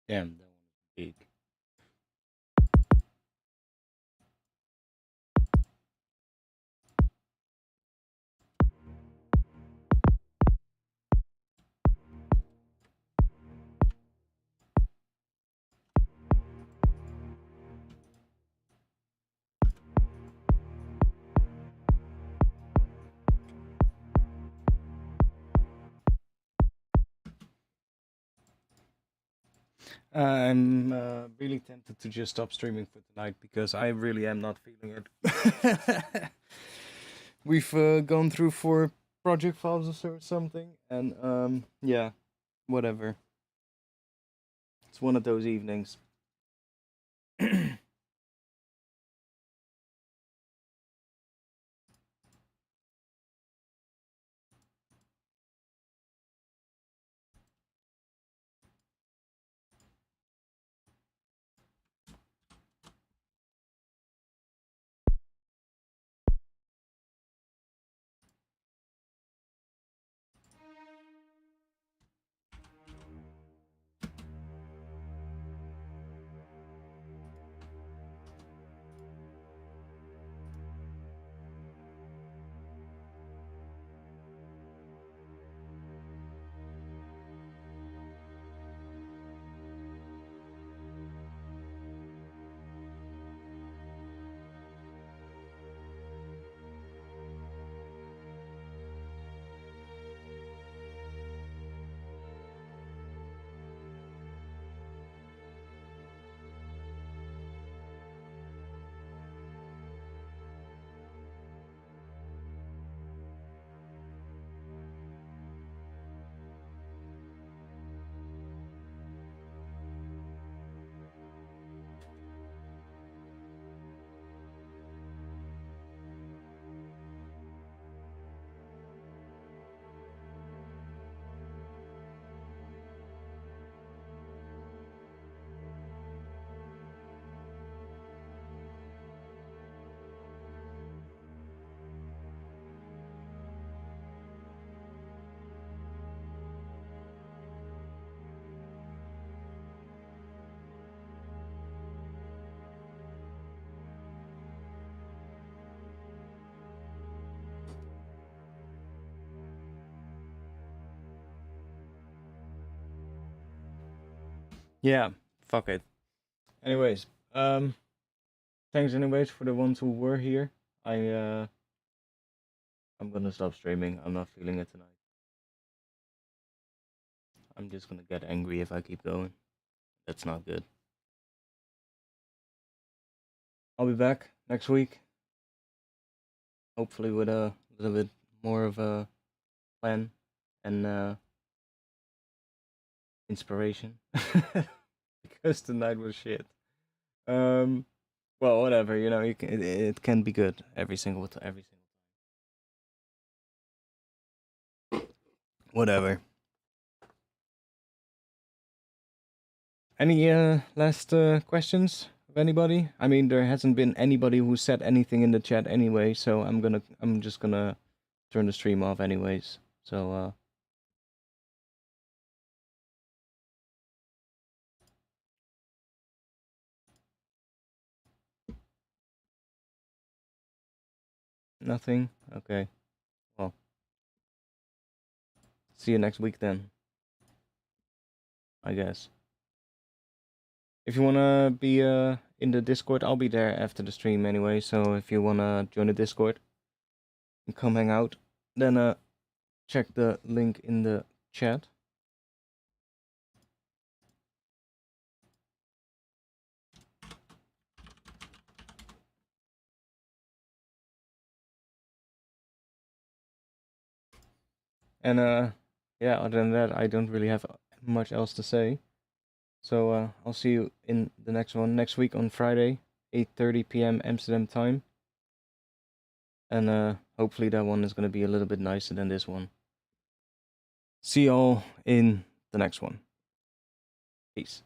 Damn, that one is big. I'm really tempted to just stop streaming for tonight because I really am not feeling it. We've gone through 4 project files or something, and yeah, whatever. It's one of those evenings. Yeah, fuck it. Anyways, thanks anyways for the ones who were here. I'm gonna stop streaming. I'm not feeling it tonight. I'm just gonna get angry if I keep going. That's not good. I'll be back next week. Hopefully with a little bit more of a plan and inspiration. Because tonight was shit. Well, whatever, you know, it can be good every single time. Whatever. Any last questions of anybody? I mean, there hasn't been anybody who said anything in the chat anyway, so I'm just gonna turn the stream off anyways. So nothing. Okay. Well, see you next week then, I guess. If you wanna be in the Discord, I'll be there after the stream anyway. So if you wanna join the Discord and come hang out, then check the link in the chat. And yeah, other than that, I don't really have much else to say. So I'll see you in the next one next week on Friday, 8:30 p.m. Amsterdam time. And hopefully that one is gonna be a little bit nicer than this one. See y'all in the next one. Peace.